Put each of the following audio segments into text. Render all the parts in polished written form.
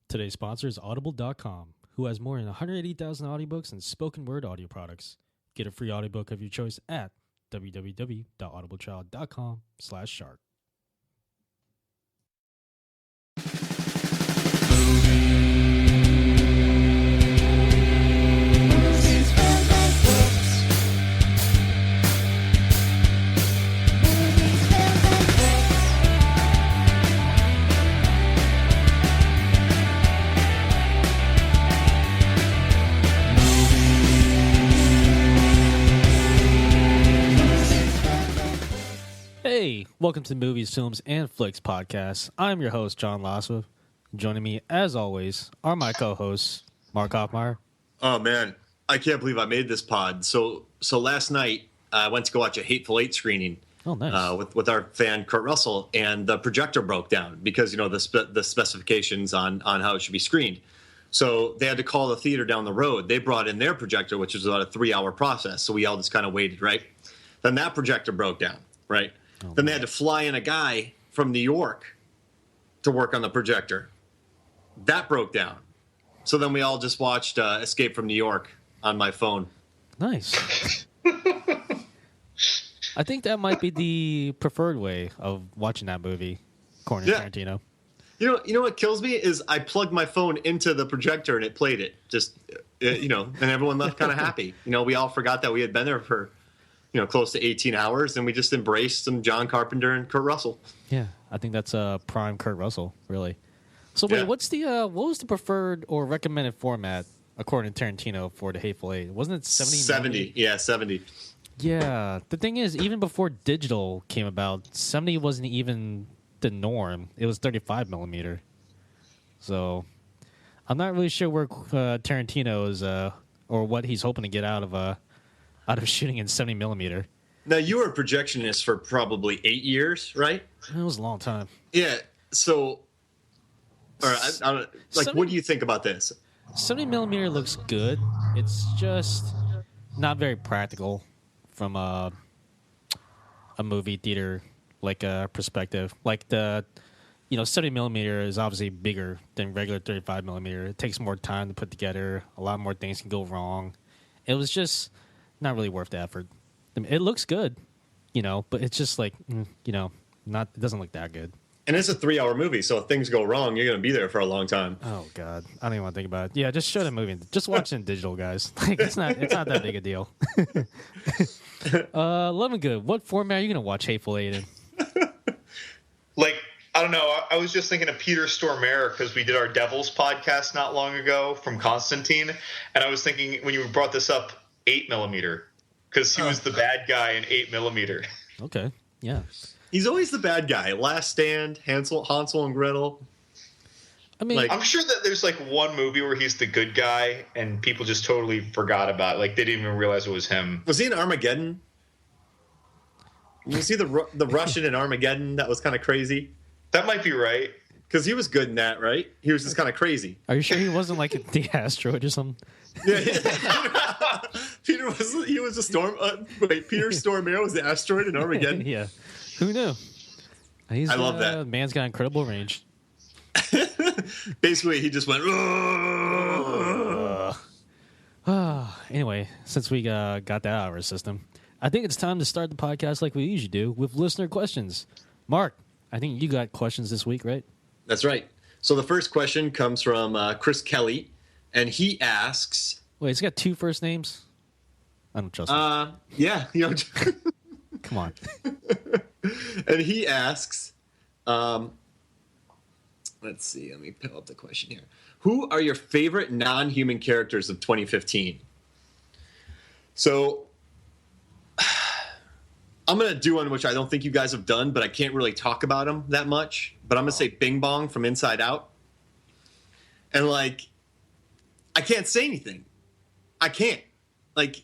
Today's sponsor is Audible.com, who has more than 180,000 audiobooks and spoken word audio products. Get a free audiobook of your choice at www.audibletrial.com/shark. Hey, welcome to the Movies, Films, and Flicks podcast. I'm your host, John Laswa. Joining me, as always, are my co-hosts, Mark Hoffmeyer. Oh, man. I can't believe I made this pod. So last night, I went to go watch a Hateful Eight screening with our fan, Kurt Russell, and the projector broke down because, you know, the specifications on how it should be screened. So they had to call the theater down the road. They brought in their projector, which was about a 3-hour process. So we all just kind of waited, right? Then that projector broke down, right? Then they had to fly in a guy from New York to work on the projector. That broke down. So then we all just watched Escape from New York on my phone. Nice. I think that might be the preferred way of watching that movie, according to Tarantino. You know what kills me is I plugged my phone into the projector and it played it. Just, and everyone left kind of happy. You know, we all forgot that we had been there for close to 18 hours, and we just embraced some John Carpenter and Kurt Russell. Yeah, I think that's prime Kurt Russell, really. So wait, what was the preferred or recommended format, according to Tarantino, for the Hateful Eight? Wasn't it 70? 70, yeah, 70. Yeah, the thing is, even before digital came about, 70 wasn't even the norm. It was 35 millimeter. So I'm not really sure where Tarantino is, or what he's hoping to get out of shooting in 70 millimeter. Now, you were a projectionist for probably 8 years, right? It was a long time. Yeah. So, all right, what do you think about this? 70 millimeter looks good. It's just not very practical from a movie theater perspective. Like 70 millimeter is obviously bigger than regular 35 millimeter. It takes more time to put together. A lot more things can go wrong. It was just not really worth the effort. I mean, it looks good, but it's just it doesn't look that good. And it's a 3-hour movie, so if things go wrong, you're going to be there for a long time. Oh God, I don't even want to think about it. Yeah, just show the movie. Just watch it in digital, guys. It's not that big a deal. Lemongood, what format are you going to watch Hateful Eight in? I don't know. I was just thinking of Peter Stormare because we did our Devils podcast not long ago from Constantine, and I was thinking when you brought this up, 8 millimeter, because he was the bad guy in 8 millimeter. Okay, yeah. He's always the bad guy. Last Stand, Hansel and Gretel. I mean, I'm sure that there's one movie where he's the good guy and people just totally forgot about it. They didn't even realize it was him. Was he in Armageddon? Was he the Russian in Armageddon that was kind of crazy? That might be right. Because he was good in that, right? He was just kind of crazy. Are you sure he wasn't the asteroid or something? Yeah. Peter was a storm. Peter Stormare was the asteroid in Armageddon. Yeah. Who knew? I love that. Man's got incredible range. Basically, he just went. Anyway, since we got that out of our system, I think it's time to start the podcast like we usually do with listener questions. Mark, I think you got questions this week, right? That's right. So the first question comes from Chris Kelly, and he asks... Wait, it's got 2 first names? I don't trust him. Yeah. Come on. And he asks... let's see. Let me pull up the question here. Who are your favorite non-human characters of 2015? So... I'm going to do one which I don't think you guys have done, but I can't really talk about him that much. But I'm going to say Bing Bong from Inside Out. And, I can't say anything. I can't. I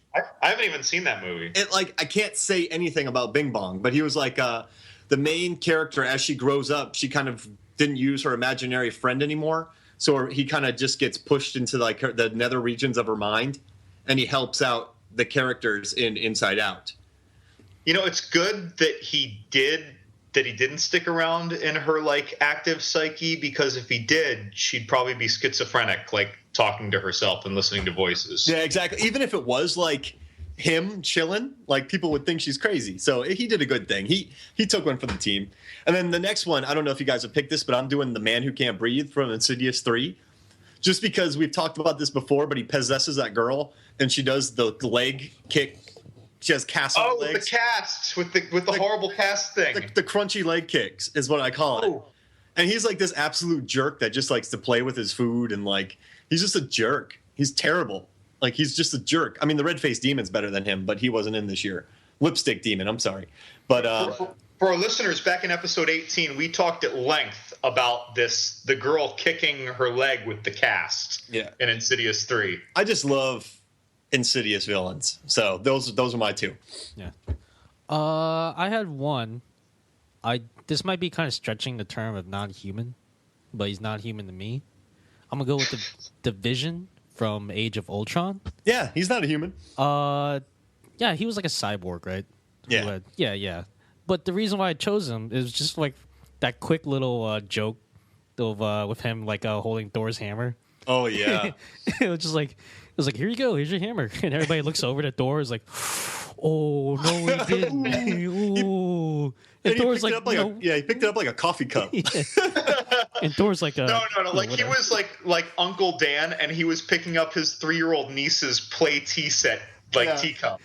haven't even seen that movie. I can't say anything about Bing Bong. But he was, the main character, as she grows up, she kind of didn't use her imaginary friend anymore. So he kind of just gets pushed into, the nether regions of her mind. And he helps out the characters in Inside Out. It's good that he did that he didn't stick around in her like active psyche, because if he did, she'd probably be schizophrenic, like talking to herself and listening to voices. Yeah, exactly. Even if it was like him chilling, like people would think she's crazy. So he did a good thing. He took one for the team. And then the next one, I don't know if you guys have picked this, but I'm doing The Man Who Can't Breathe from Insidious 3. Just because we've talked about this before, but he possesses that girl and she does the leg kick. She has casts on legs. Oh, the casts with the horrible cast thing. The crunchy leg kicks is what I call it. And he's like this absolute jerk that just likes to play with his food, and like he's just a jerk. He's terrible. Like he's just a jerk. I mean, the red-faced demon's better than him, but he wasn't in this year. Lipstick demon, I'm sorry. But for our listeners, back in episode 18, we talked at length about the girl kicking her leg with the cast in Insidious 3. I just love Insidious villains. So those are my two. Yeah. I had one. This might be kind of stretching the term of non-human, but he's not human to me. I'm gonna go with the Vision from Age of Ultron. Yeah, he's not a human. Yeah, he was like a cyborg, right? Yeah. Yeah. But the reason why I chose him is just like that quick little joke of with him like holding Thor's hammer. Oh yeah. It was like, here you go, here's your hammer, and everybody looks over at Thor, is like, oh no, he didn't. Ooh. And Thor's like, he picked it up like a coffee cup. And Thor's like, no. Like he was like Uncle Dan, and he was picking up his 3-year-old niece's play tea set, teacup,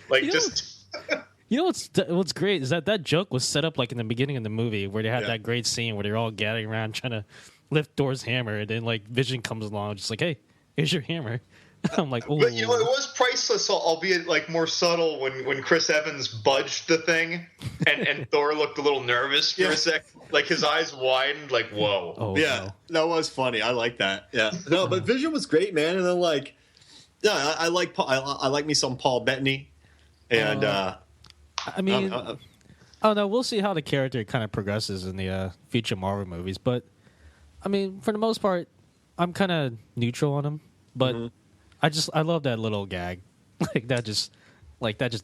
You know what's great is that joke was set up like in the beginning of the movie where they had that great scene where they're all gathering around trying to lift Thor's hammer, and then like Vision comes along, just like, hey, here's your hammer. I'm like, oh. But it was priceless, albeit like more subtle when Chris Evans budged the thing, and Thor looked a little nervous for a sec, like his eyes widened, like whoa. Oh, yeah, no. That was funny. I like that. Yeah, no, but Vision was great, man. And then like, yeah, I like me some Paul Bettany, and I mean, I don't know. We'll see how the character kind of progresses in the future Marvel movies, but I mean, for the most part, I'm kind of neutral on him, but. Mm-hmm. I love that little gag, that just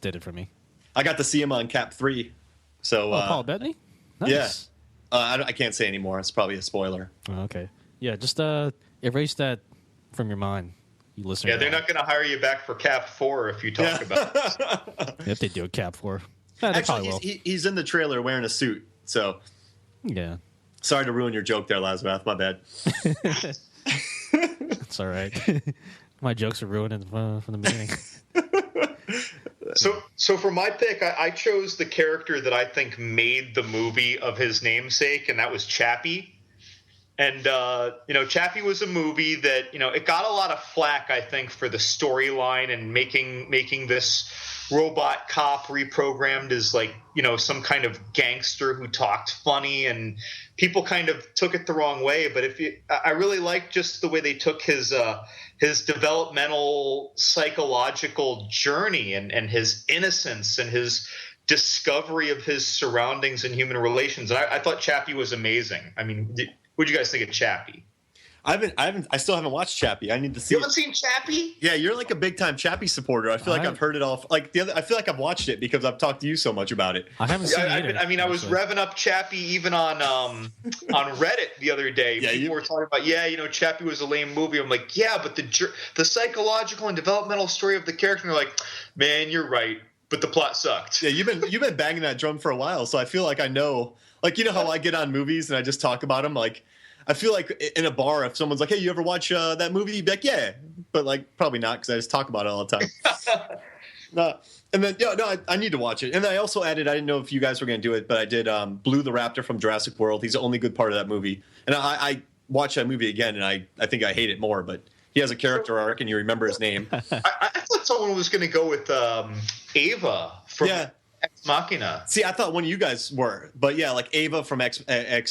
did it for me. I got to see him on Cap 3, so Paul Bettany, nice. Yeah, I can't say anymore. It's probably a spoiler. Oh, okay, yeah, just erase that from your mind, you listener. Yeah, they're not going to hire you back for Cap 4 if you talk about this. If they do a Cap 4, actually, he's in the trailer wearing a suit, so yeah. Sorry to ruin your joke there, Lazarus. My bad. It's all right. My jokes are ruined from the beginning. So for my pick, I chose the character that I think made the movie of his namesake, and that was Chappie. And Chappie was a movie that it got a lot of flack, I think, for the storyline and making this robot cop reprogrammed as some kind of gangster who talked funny, and people kind of took it the wrong way. But I really liked just the way they took his developmental psychological journey and his innocence and his discovery of his surroundings and human relations. And I thought Chappie was amazing. I mean, what'd you guys think of Chappie? I still haven't watched Chappie. I need to see. You haven't seen Chappie? Yeah, you're like a big time Chappie supporter. I feel like I've heard it all. I feel like I've watched it because I've talked to you so much about it. I haven't seen it either. I was revving up Chappie even on Reddit the other day. Yeah, people were talking about, Chappie was a lame movie. I'm like, yeah, but the psychological and developmental story of the character. And they're like, man, you're right, but the plot sucked. Yeah, you've been banging that drum for a while, so I feel like I know. Like, how I get on movies and I just talk about them, like. I feel like in a bar, if someone's like, hey, you ever watch that movie? You'd be like, yeah. But, probably not because I just talk about it all the time. And then, I need to watch it. And then I also added, I didn't know if you guys were going to do it, but I did Blue the Raptor from Jurassic World. He's the only good part of that movie. And I watched that movie again, and I think I hate it more. But he has a character arc, and you remember his name. I thought someone was going to go with Ava from... Yeah. Ex Machina. See, I thought one of you guys were, but yeah, like Ava from Ex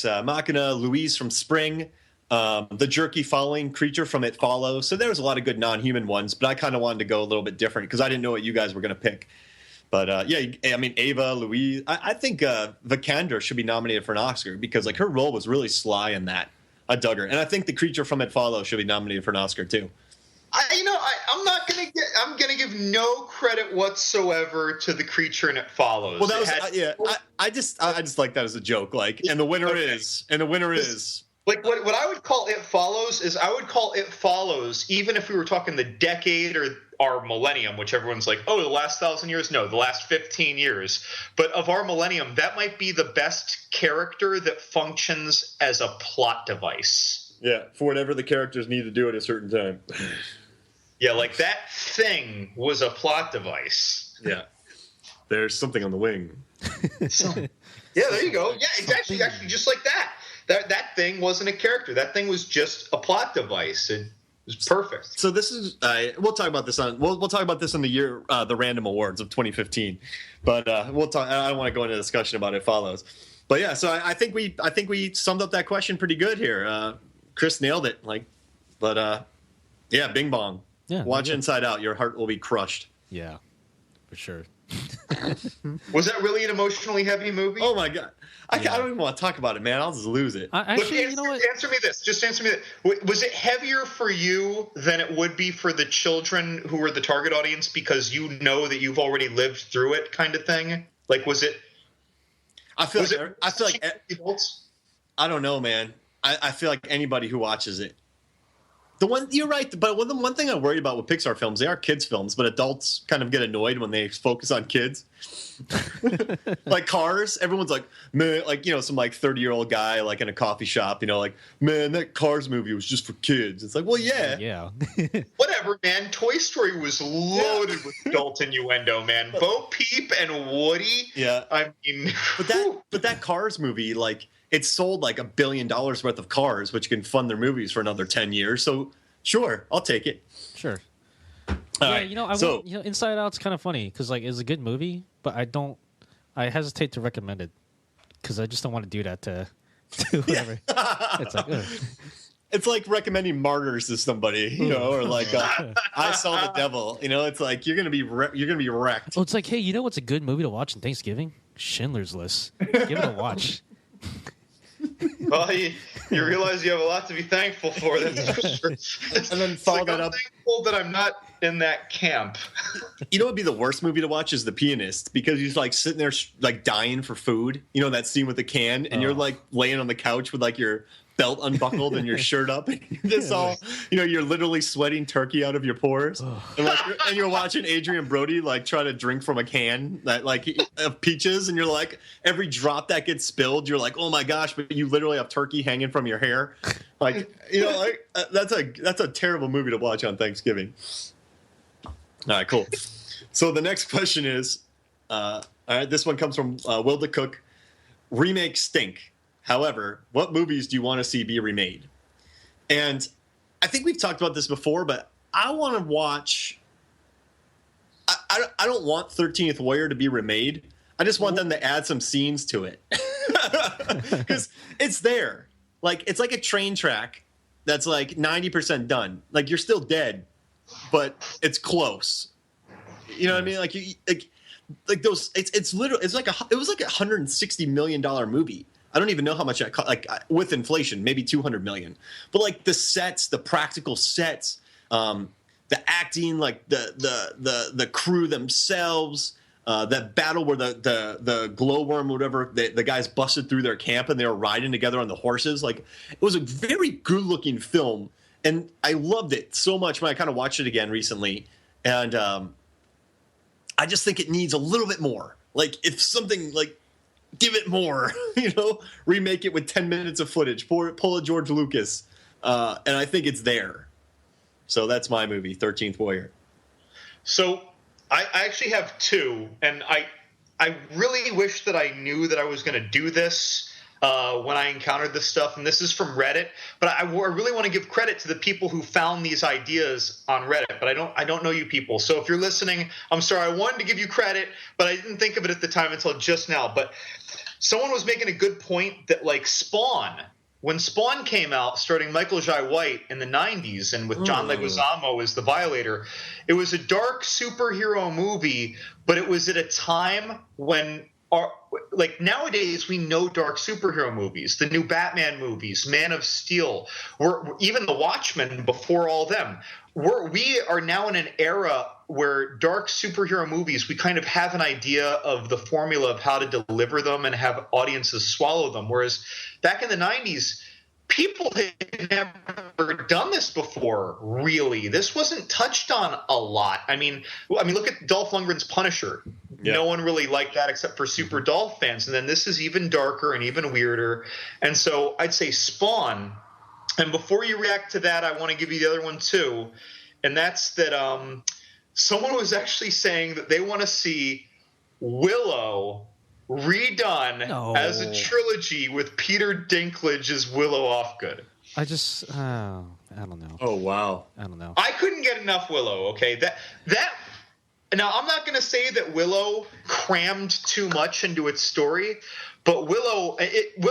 Machina, Louise from Spring, the jerky following creature from It Follows. So there was a lot of good non-human ones, but I kind of wanted to go a little bit different because I didn't know what you guys were going to pick. But I mean, Ava, Louise, I think Vikander should be nominated for an Oscar because her role was really sly in that. I dug her, and I think the creature from It Follows should be nominated for an Oscar too. I'm gonna give no credit whatsoever to the creature and It Follows. Well, that was I just like that as a joke. Like, and the winner is. Like what I would call It Follows is I would call It Follows, even if we were talking the decade or our millennium, which everyone's like, oh, the last 1,000 years. No, the last 15 years. But of our millennium, that might be the best character that functions as a plot device. Yeah, for whatever the characters need to do at a certain time. Yeah, like that thing was a plot device. Yeah. There's something on the wing. Yeah, there you go. Yeah, exactly. Actually, just like that. That thing wasn't a character. That thing was just a plot device. It was perfect. So this is we'll talk about this on we'll talk about this in the year the random awards of 2015. But we'll talk. I don't want to go into a discussion about It Follows. But yeah, so I think we summed up that question pretty good here. Chris nailed it. Yeah, Bing Bong. Yeah, watch Inside Out. Your heart will be crushed. Yeah, for sure. Was that really an emotionally heavy movie? Oh my god, I don't even want to talk about it, man. I'll just lose it. You know what? Answer me this. Just answer me this. Was it heavier for you than it would be for the children who were the target audience because you know that you've already lived through it, kind of thing? Like, was it? I feel like adults. I don't know, man. I feel like anybody who watches it. You're right, but the one thing I'm worried about with Pixar films, they are kids films, but adults kind of get annoyed when they focus on kids. Like Cars, everyone's like, man, like, you know, some like 30-year-old guy like in a coffee shop, you know, like, man, that Cars movie was just for kids. It's like, well, yeah. Whatever, man. Toy Story was loaded with adult innuendo, man. Bo Peep and Woody. Yeah. I mean, but that Cars movie, like, it sold like $1 billion worth of cars, which can fund their movies for another 10 years. So, sure, I'll take it. Sure. Right. Inside Out's kind of funny because like it's a good movie, but I hesitate to recommend it because I just don't want to do that to whoever. Yeah. It's like, ugh. It's like recommending Martyrs to somebody, you know, or like I Saw the Devil. You know, it's like you're gonna be wrecked. Oh, it's like, hey, you know what's a good movie to watch on Thanksgiving? Schindler's List. Give it a watch. Well, you realize you have a lot to be thankful for. That's for sure. And then follow that up. I'm thankful that I'm not in that camp. You know what would be the worst movie to watch is The Pianist, because he's like sitting there like dying for food. You know that scene with the can, and you're like laying on the couch with like your belt unbuckled and your shirt up, and you're literally sweating turkey out of your pores, and you're watching Adrian Brody like try to drink from a can that like of peaches, and you're like every drop that gets spilled, you're like, oh my gosh, but you literally have turkey hanging from your hair, like that's a terrible movie to watch on Thanksgiving. All right, cool. So the next question is, all right, this one comes from Will the Cook. Remakes stink. However, what movies do you want to see be remade? And I think we've talked about this before, but I want to watch. I don't want 13th Warrior to be remade. I just want them to add some scenes to it because it's there. Like it's like a train track that's like 90% done. Like you're still dead, but it's close. You know what I mean? Like those. It's literally. It was like $160 million movie. I don't even know how much that cost, like with inflation, maybe $200 million. But like the sets, the practical sets, the acting, like the crew themselves, that battle where the glowworm, whatever, the guys busted through their camp and they were riding together on the horses. Like it was a very good looking film, and I loved it so much when I kind of watched it again recently, and I just think it needs a little bit more. Like if something like. Give it more, remake it with 10 minutes of footage, pull a George Lucas, and I think it's there. So that's my movie, 13th Warrior. So I actually have two, and I really wish that I knew that I was going to do this when I encountered this stuff, and this is from Reddit, but I really want to give credit to the people who found these ideas on Reddit, but I don't know you people. So if you're listening, I'm sorry, I wanted to give you credit, but I didn't think of it at the time until just now. But someone was making a good point that like Spawn, when Spawn came out, starting Michael Jai White in the 90s and with John Leguizamo as the Violator, it was a dark superhero movie, but it was at a time when are like nowadays we know dark superhero movies, the new Batman movies, Man of Steel, or even The Watchmen before all them. We are now in an era where dark superhero movies, we kind of have an idea of the formula of how to deliver them and have audiences swallow them. Whereas back in the 90s, people had never done this before, really. This wasn't touched on a lot. I mean, look at Dolph Lundgren's Punisher. Yeah. No one really liked that except for super Dolph fans. And then this is even darker and even weirder. And so I'd say Spawn. And before you react to that, I want to give you the other one too. And that's that someone was actually saying that they want to see Willow redone as a trilogy with Peter Dinklage as Willow Offgood. I don't know. Oh, wow. I don't know. I couldn't get enough Willow, okay? That now, I'm not going to say that Willow crammed too much into its story, but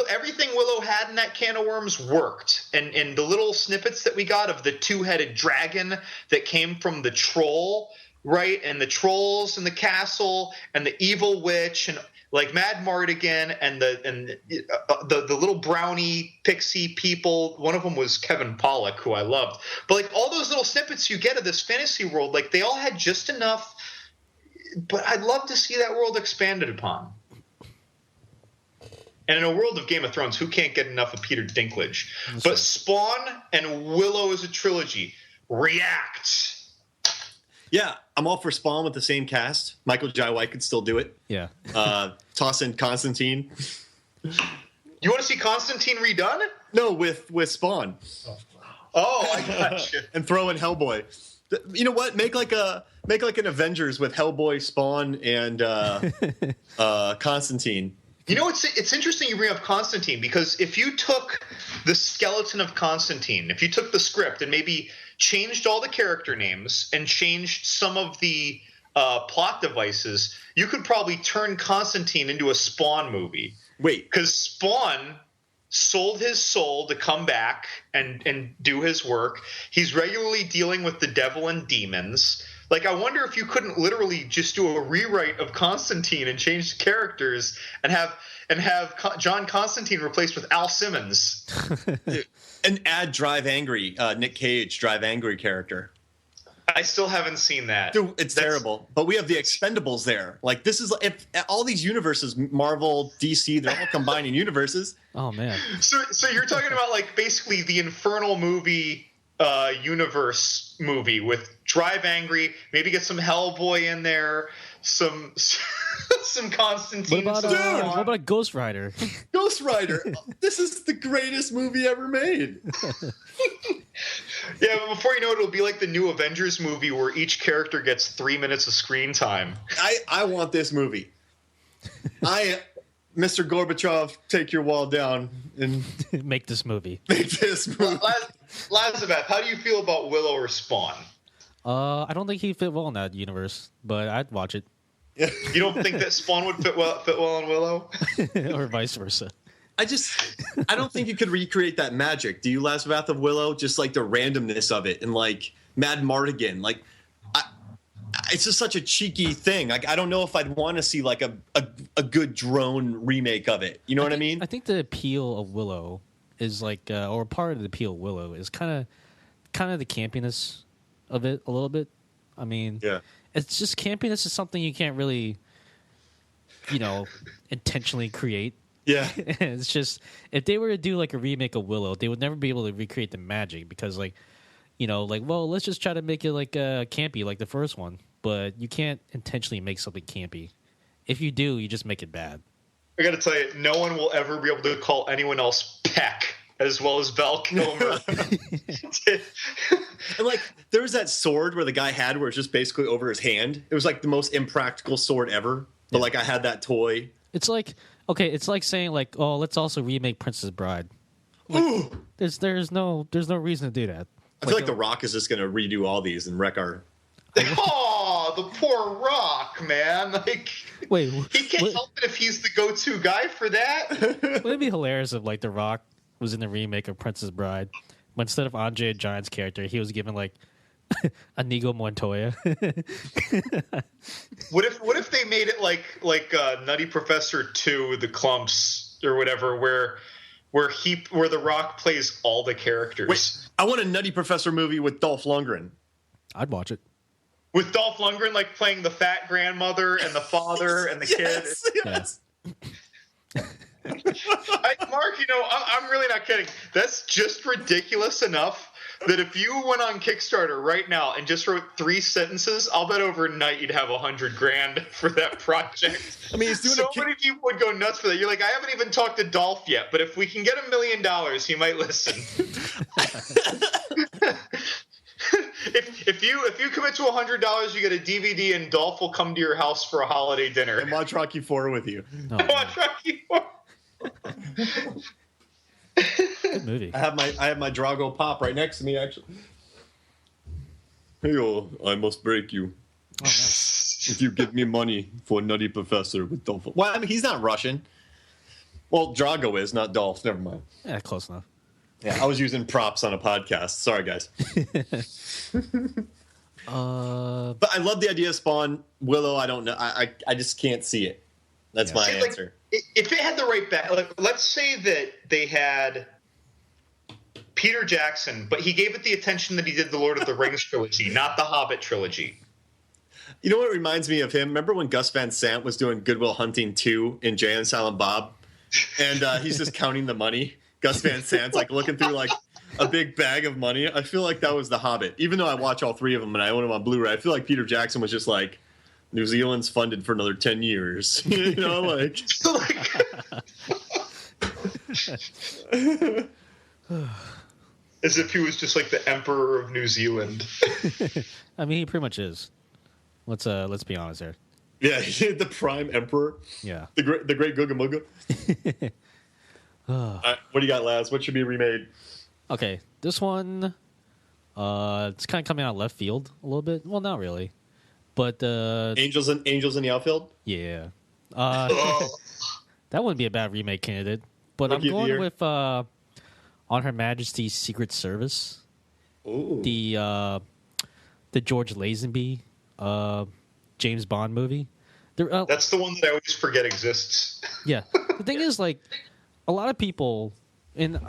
everything Willow had in that can of worms worked. And the little snippets that we got of the two-headed dragon that came from the troll, right? And the trolls in the castle and the evil witch and like Mad Mardigan and the little brownie pixie people. One of them was Kevin Pollak, who I loved. But like all those little snippets you get of this fantasy world, like they all had just enough. But I'd love to see that world expanded upon. And in a world of Game of Thrones, who can't get enough of Peter Dinklage? But Spawn and Willow as a trilogy. React. Yeah, I'm all for Spawn with the same cast. Michael Jai White could still do it. Yeah. Toss in Constantine. You want to see Constantine redone? No, with Spawn. Oh, I got you. And throw in Hellboy. You know what? Make like an Avengers with Hellboy, Spawn, and Constantine. You know, it's interesting you bring up Constantine, because if you took the skeleton of Constantine, if you took the script and maybe changed all the character names and changed some of the plot devices, you could probably turn Constantine into a Spawn movie. Wait. Because Spawn sold his soul to come back and do his work. He's regularly dealing with the devil and demons. Like, I wonder if you couldn't literally just do a rewrite of Constantine and change the characters and have John Constantine replaced with Al Simmons. And add Drive Angry, Nick Cage, Drive Angry character. I still haven't seen that. Dude, that's terrible. But we have the Expendables there. Like, this is if all these universes, Marvel, DC, they're all combining universes. Oh man. So you're talking about like basically the Infernal movie universe movie with Drive Angry, maybe get some Hellboy in there, some Constantine. What about Ghost Rider? Ghost Rider. This is the greatest movie ever made. Yeah, but before you know it, it'll be like the new Avengers movie where each character gets 3 minutes of screen time. I want this movie. Mr. Gorbachev, take your wall down and make this movie. Make this movie. Lazabeth, how do you feel about Willow or Spawn? I don't think he'd fit well in that universe, but I'd watch it. You don't think that Spawn would fit well on Willow? Or vice versa. I don't think you could recreate that magic. Do you, Lazabeth of Willow? Just like the randomness of it and like Mad Mardigan. Like, it's just such a cheeky thing. Like, I don't know if I'd want to see like a good drone remake of it. You know what I mean? I think the appeal of Willow is like, or part of the appeal of Willow is kind of the campiness of it a little bit. I mean, yeah, it's just campiness is something you can't really, intentionally create. Yeah. It's just, if they were to do like a remake of Willow, they would never be able to recreate the magic because well, let's just try to make it like campy like the first one. But you can't intentionally make something campy. If you do, you just make it bad. I got to tell you, no one will ever be able to call anyone else Peck as well as Val Kilmer. And like, there was that sword where the guy had where it's just basically over his hand. It was like the most impractical sword ever. But like, I had that toy. It's like, okay, it's like saying like, oh, let's also remake Princess Bride. Like, there's no reason to do that. I feel like The Rock is just going to redo all these and wreck our. Oh, the poor Rock, man! Like, wait, he can't help it if he's the go-to guy for that. Wouldn't it be hilarious if like The Rock was in the remake of Princess Bride, but instead of Andre the Giant's character, he was given like Inigo Montoya. What if they made it like Nutty Professor 2, The Clumps or whatever, where The Rock plays all the characters? Wait, I want a Nutty Professor movie with Dolph Lundgren. I'd watch it. With Dolph Lundgren like playing the fat grandmother and the father and the kid. Yes. Mark, I'm really not kidding. That's just ridiculous enough that if you went on Kickstarter right now and just wrote 3 sentences, I'll bet overnight you'd have $100,000 for that project. I mean, he's doing many people would go nuts for that. You're like, I haven't even talked to Dolph yet, but if we can get $1 million, he might listen. If you commit to $100, you get a DVD, and Dolph will come to your house for a holiday dinner and watch Rocky IV with you. Watch Rocky IV. Good movie. I have my Drago Pop right next to me, actually. Hey, I must break you. Oh, nice. If you give me money for Nutty Professor with Dolph. Well, I mean, he's not Russian. Well, Drago is, not Dolph. Never mind. Yeah, close enough. Yeah, I was using props on a podcast. Sorry, guys. But I love the idea of Spawn. Willow, I don't know. I just can't see it. That's my answer. If it had the right back, let's say that they had Peter Jackson, but he gave it the attention that he did the Lord of the Rings trilogy, not the Hobbit trilogy. You know what reminds me of him? Remember when Gus Van Sant was doing Good Will Hunting 2 in Jay and Silent Bob? And he's just counting the money. Gus Van Sant's like looking through like a big bag of money. I feel like that was The Hobbit. Even though I watch all 3 of them and I own them on Blu-ray, I feel like Peter Jackson was just like, New Zealand's funded for another 10 years. You know, like... As if he was just like the Emperor of New Zealand. I mean, he pretty much is. Let's be honest here. Yeah, the prime emperor. Yeah. The great Googa Mooga. What do you got, Laz? What should be remade? Okay, this one, it's kind of coming out left field a little bit. Well, not really, but Angels in the Outfield. Yeah, that wouldn't be a bad remake candidate. But I'm going with On Her Majesty's Secret Service. Ooh. The George Lazenby James Bond movie. That's the one that I always forget exists. Yeah, the thing is, like, a lot of people, and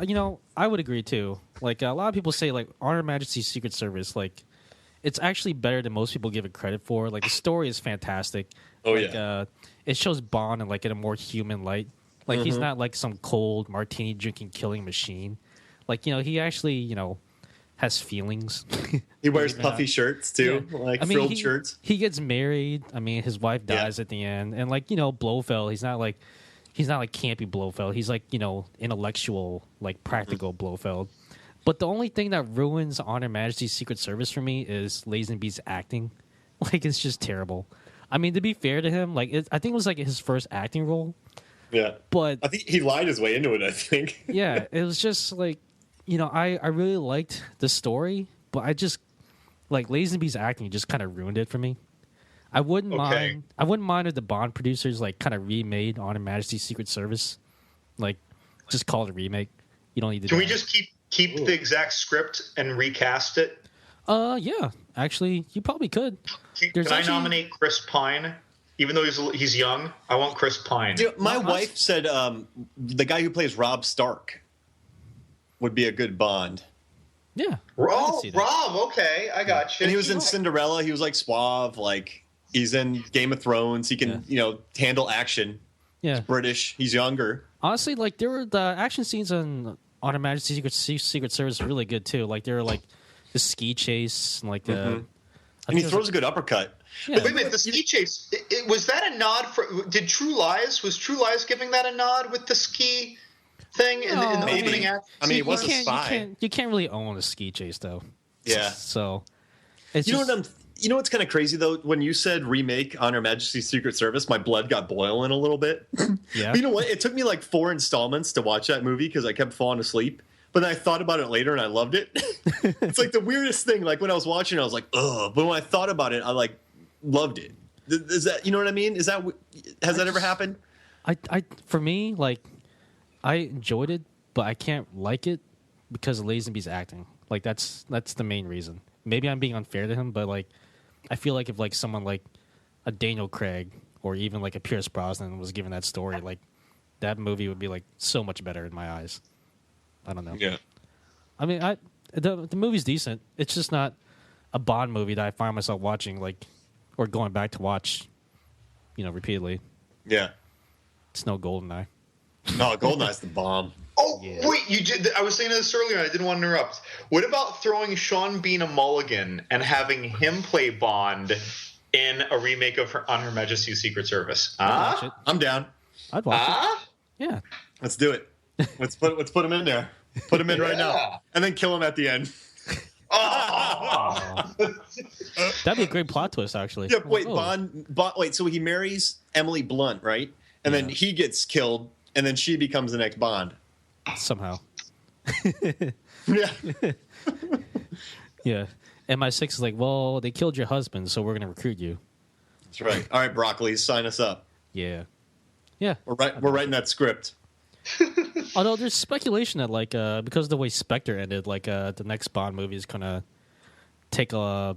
I would agree too. Like, a lot of people say, like, On Her Majesty's Secret Service, like, it's actually better than most people give it credit for. Like, the story is fantastic. Oh, like, yeah. It shows Bond in, like, in a more human light. Like, he's not like some cold martini drinking killing machine. Like, he actually, has feelings. He wears puffy shirts too, yeah. Like frilled shirts. He gets married. I mean, his wife dies at the end, and like Blofeld, he's not like campy Blofeld. He's like intellectual, like practical Blofeld. But the only thing that ruins On Her Majesty's Secret Service for me is Lazenby's acting. Like, it's just terrible. I mean, to be fair to him, like I think it was like his first acting role. Yeah, but I think he lied his way into it. I think. Yeah, it was just like. I really liked the story, but I just like Lazenby's acting just kind of ruined it for me. I wouldn't mind if the Bond producers like kind of remade On Her Majesty's Secret Service, like just call it a remake. You don't need to. Can we just keep the exact script and recast it? Yeah, actually, you probably could. Can I nominate Chris Pine? Even though he's young, I want Chris Pine. Dude, my wife said the guy who plays Rob Stark would be a good Bond. Yeah. Rob, okay, I got you. And he was in Cinderella. He was like suave, like he's in Game of Thrones. He can, handle action. Yeah. He's British. He's younger. Honestly, like the action scenes on Her Majesty's Secret Service are really good too. Like there were like the ski chase and like the. And he throws a good uppercut. Yeah. Wait a minute, the ski chase, was that a nod for? Was True Lies giving that a nod with the ski thing in the opening act? I mean, he was a spy. You can't really own a ski chase though. Yeah. So, it's you know what's kind of crazy though? When you said remake On Her Majesty's Secret Service, my blood got boiling a little bit. Yeah. But you know what? It took me like 4 installments to watch that movie because I kept falling asleep. But then I thought about it later and I loved it. It's like the weirdest thing. Like when I was watching, I was like, ugh. But when I thought about it, I like loved it. Is that, you know what I mean? Has that ever happened? For me, like, I enjoyed it, but I can't like it because of Lazenby's acting. Like that's the main reason. maybe I'm being unfair to him, but like, I feel like if like someone like a Daniel Craig or even like a Pierce Brosnan was given that story, like that movie would be like so much better in my eyes. I don't know. Yeah. I mean, the movie's decent. It's just not a Bond movie that I find myself watching like or going back to watch, repeatedly. Yeah. It's no GoldenEye. No, GoldenEye's the bomb. Oh, yeah. Wait, I was saying this earlier, and I didn't want to interrupt. What about throwing Sean Bean a mulligan and having him play Bond in a remake of On Her Majesty's Secret Service? I'd watch it. I'm down. I'd watch it. Yeah. Let's do it. Let's put him in there. Put him in right now. And then kill him at the end. Oh. That'd be a great plot twist, actually. Yeah, wait, Bond, wait, so he marries Emily Blunt, right? And then he gets killed, and then she becomes the next Bond. Somehow. Yeah. Yeah. MI6 is like, well, they killed your husband, so we're going to recruit you. That's right. All right, Broccoli, sign us up. Yeah. Yeah. We're writing that script. Although there's speculation that, like, because of the way Spectre ended, like, the next Bond movie is going to take a lot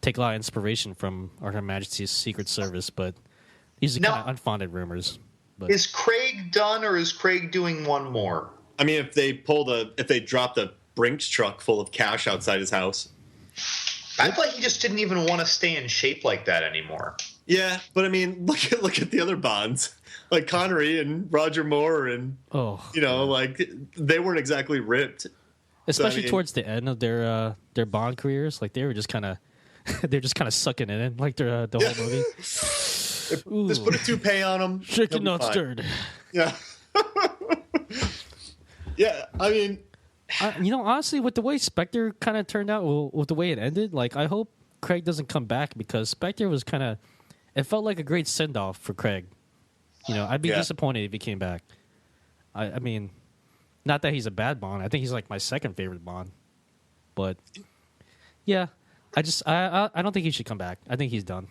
of inspiration from Her Majesty's Secret Service, but these are kind of unfounded rumors. But. Is Craig done, or is Craig doing one more? I mean, if they dropped a Brinks truck full of cash outside his house. I feel like he just didn't even want to stay in shape like that anymore. Yeah, but I mean, look at the other Bonds, like Connery and Roger Moore, and like they weren't exactly ripped, especially towards the end of their Bond careers. Like they were just kind of sucking it in, like the whole movie. Just put a toupee on them. Shaken, not stirred. Yeah. Yeah, I mean... honestly, with the way Spectre kind of turned out, with the way it ended, like, I hope Craig doesn't come back because Spectre was kind of... It felt like a great send-off for Craig. I'd be disappointed if he came back. I mean, not that he's a bad Bond. I think he's, like, my second favorite Bond. But, yeah, I don't think he should come back. I think he's done.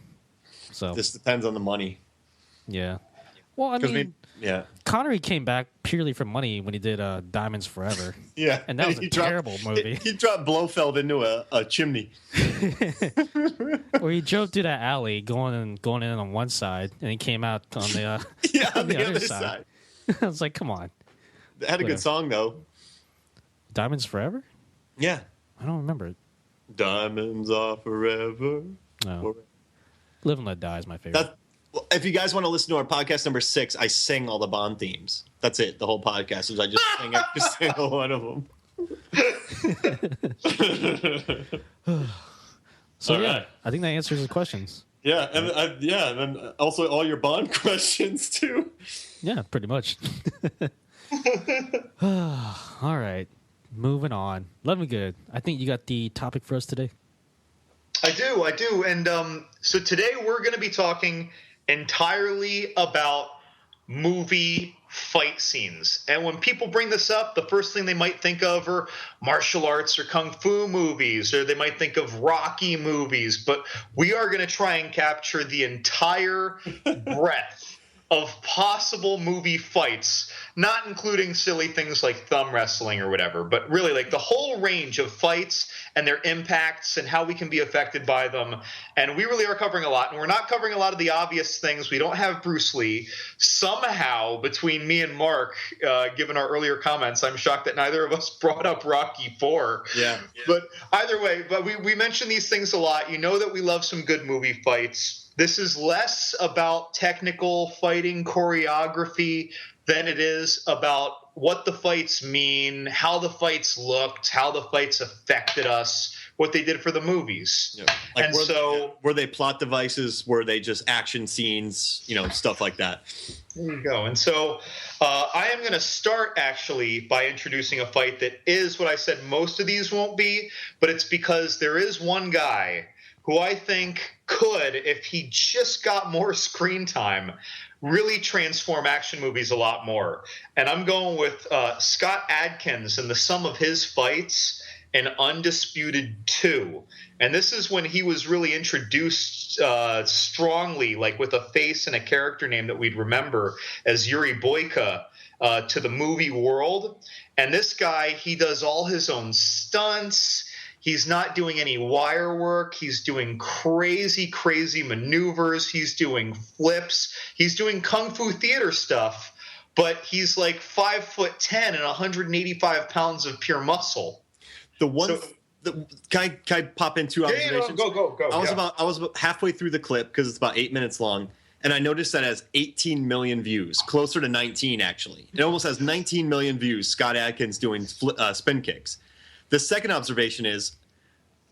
So this depends on the money. Yeah. Well, I mean, Connery came back purely for money when he did Diamonds Forever. Yeah. And that was a terrible movie. He dropped Blofeld into a chimney. Or he drove through that alley going in on one side, and he came out on the on the other side. I was like, come on. It had a good song, though. Diamonds Forever? Yeah. I don't remember it. Diamonds are forever. No. Forever. Live and Let Die is my favorite. If you guys want to listen to our podcast number 6, I sing all the Bond themes. That's it. The whole podcast is I just sing every single one of them. So right. I think that answers the questions. Yeah, and then also all your Bond questions too. Yeah, pretty much. All right, moving on. Let me good. I think you got the topic for us today. I do. And so today we're going to be talking entirely about movie fight scenes. And when people bring this up, the first thing they might think of are martial arts or kung fu movies, or they might think of Rocky movies. But we are going to try and capture the entire breadth of possible movie fights, not including silly things like thumb wrestling or whatever, but really like the whole range of fights and their impacts and how we can be affected by them. And we really are covering a lot, and we're not covering a lot of the obvious things. We don't have Bruce Lee. Somehow, between me and Mark, given our earlier comments, I'm shocked that neither of us brought up Rocky IV. Yeah. But either way, we mention these things a lot. You know that we love some good movie fights. This is less about technical fighting choreography than it is about what the fights mean, how the fights looked, how the fights affected us, what they did for the movies. Yeah. Like were they plot devices? Were they just action scenes? Stuff like that. There you go. And so I am going to start actually by introducing a fight that is what I said most of these won't be, but it's because there is one guy who I think could, if he just got more screen time, really transform action movies a lot more. And I'm going with Scott Adkins and the sum of his fights in Undisputed 2. And this is when he was really introduced strongly, like with a face and a character name that we'd remember as Yuri Boyka, to the movie world. And this guy, he does all his own stunts. He's not doing any wire work. He's doing crazy, crazy maneuvers. He's doing flips. He's doing kung fu theater stuff. But he's like 5'10" and 185 pounds of pure muscle. Can I pop in 2 observations? Yeah, go. I was about halfway through the clip because it's about 8 minutes long, and I noticed that it has 18 million views, closer to 19 actually. It almost has 19 million views. Scott Adkins doing spin kicks. The second observation is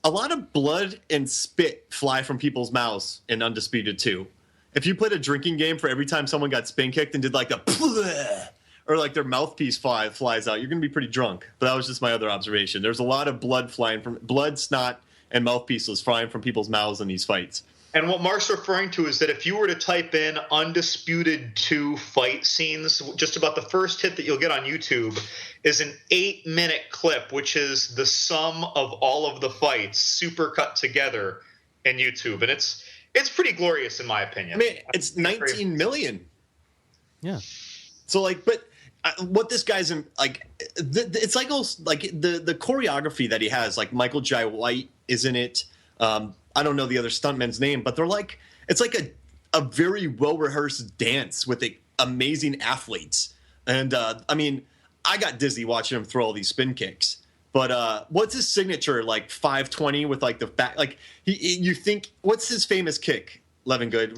a lot of blood and spit fly from people's mouths in Undisputed 2. If you played a drinking game for every time someone got spin kicked and did like the or like their mouthpiece flies out, you're going to be pretty drunk. But that was just my other observation. There's a lot of blood, snot, and mouthpieces flying from people's mouths in these fights. And what Mark's referring to is that if you were to type in Undisputed 2 fight scenes, just about the first hit that you'll get on YouTube is an 8-minute clip, which is the sum of all of the fights super cut together in YouTube. And it's pretty glorious in my opinion. I mean, it's 19 million. Yeah. So like, but what this guy's in, like, it's like the choreography that he has. Like Michael Jai White is in it. I don't know the other stuntman's name, but they're like, it's like a very well rehearsed dance with amazing athletes. And I mean, I got dizzy watching him throw all these spin kicks. But what's his signature? Like 520 with like the back. Like you think what's his famous kick? Levin Good.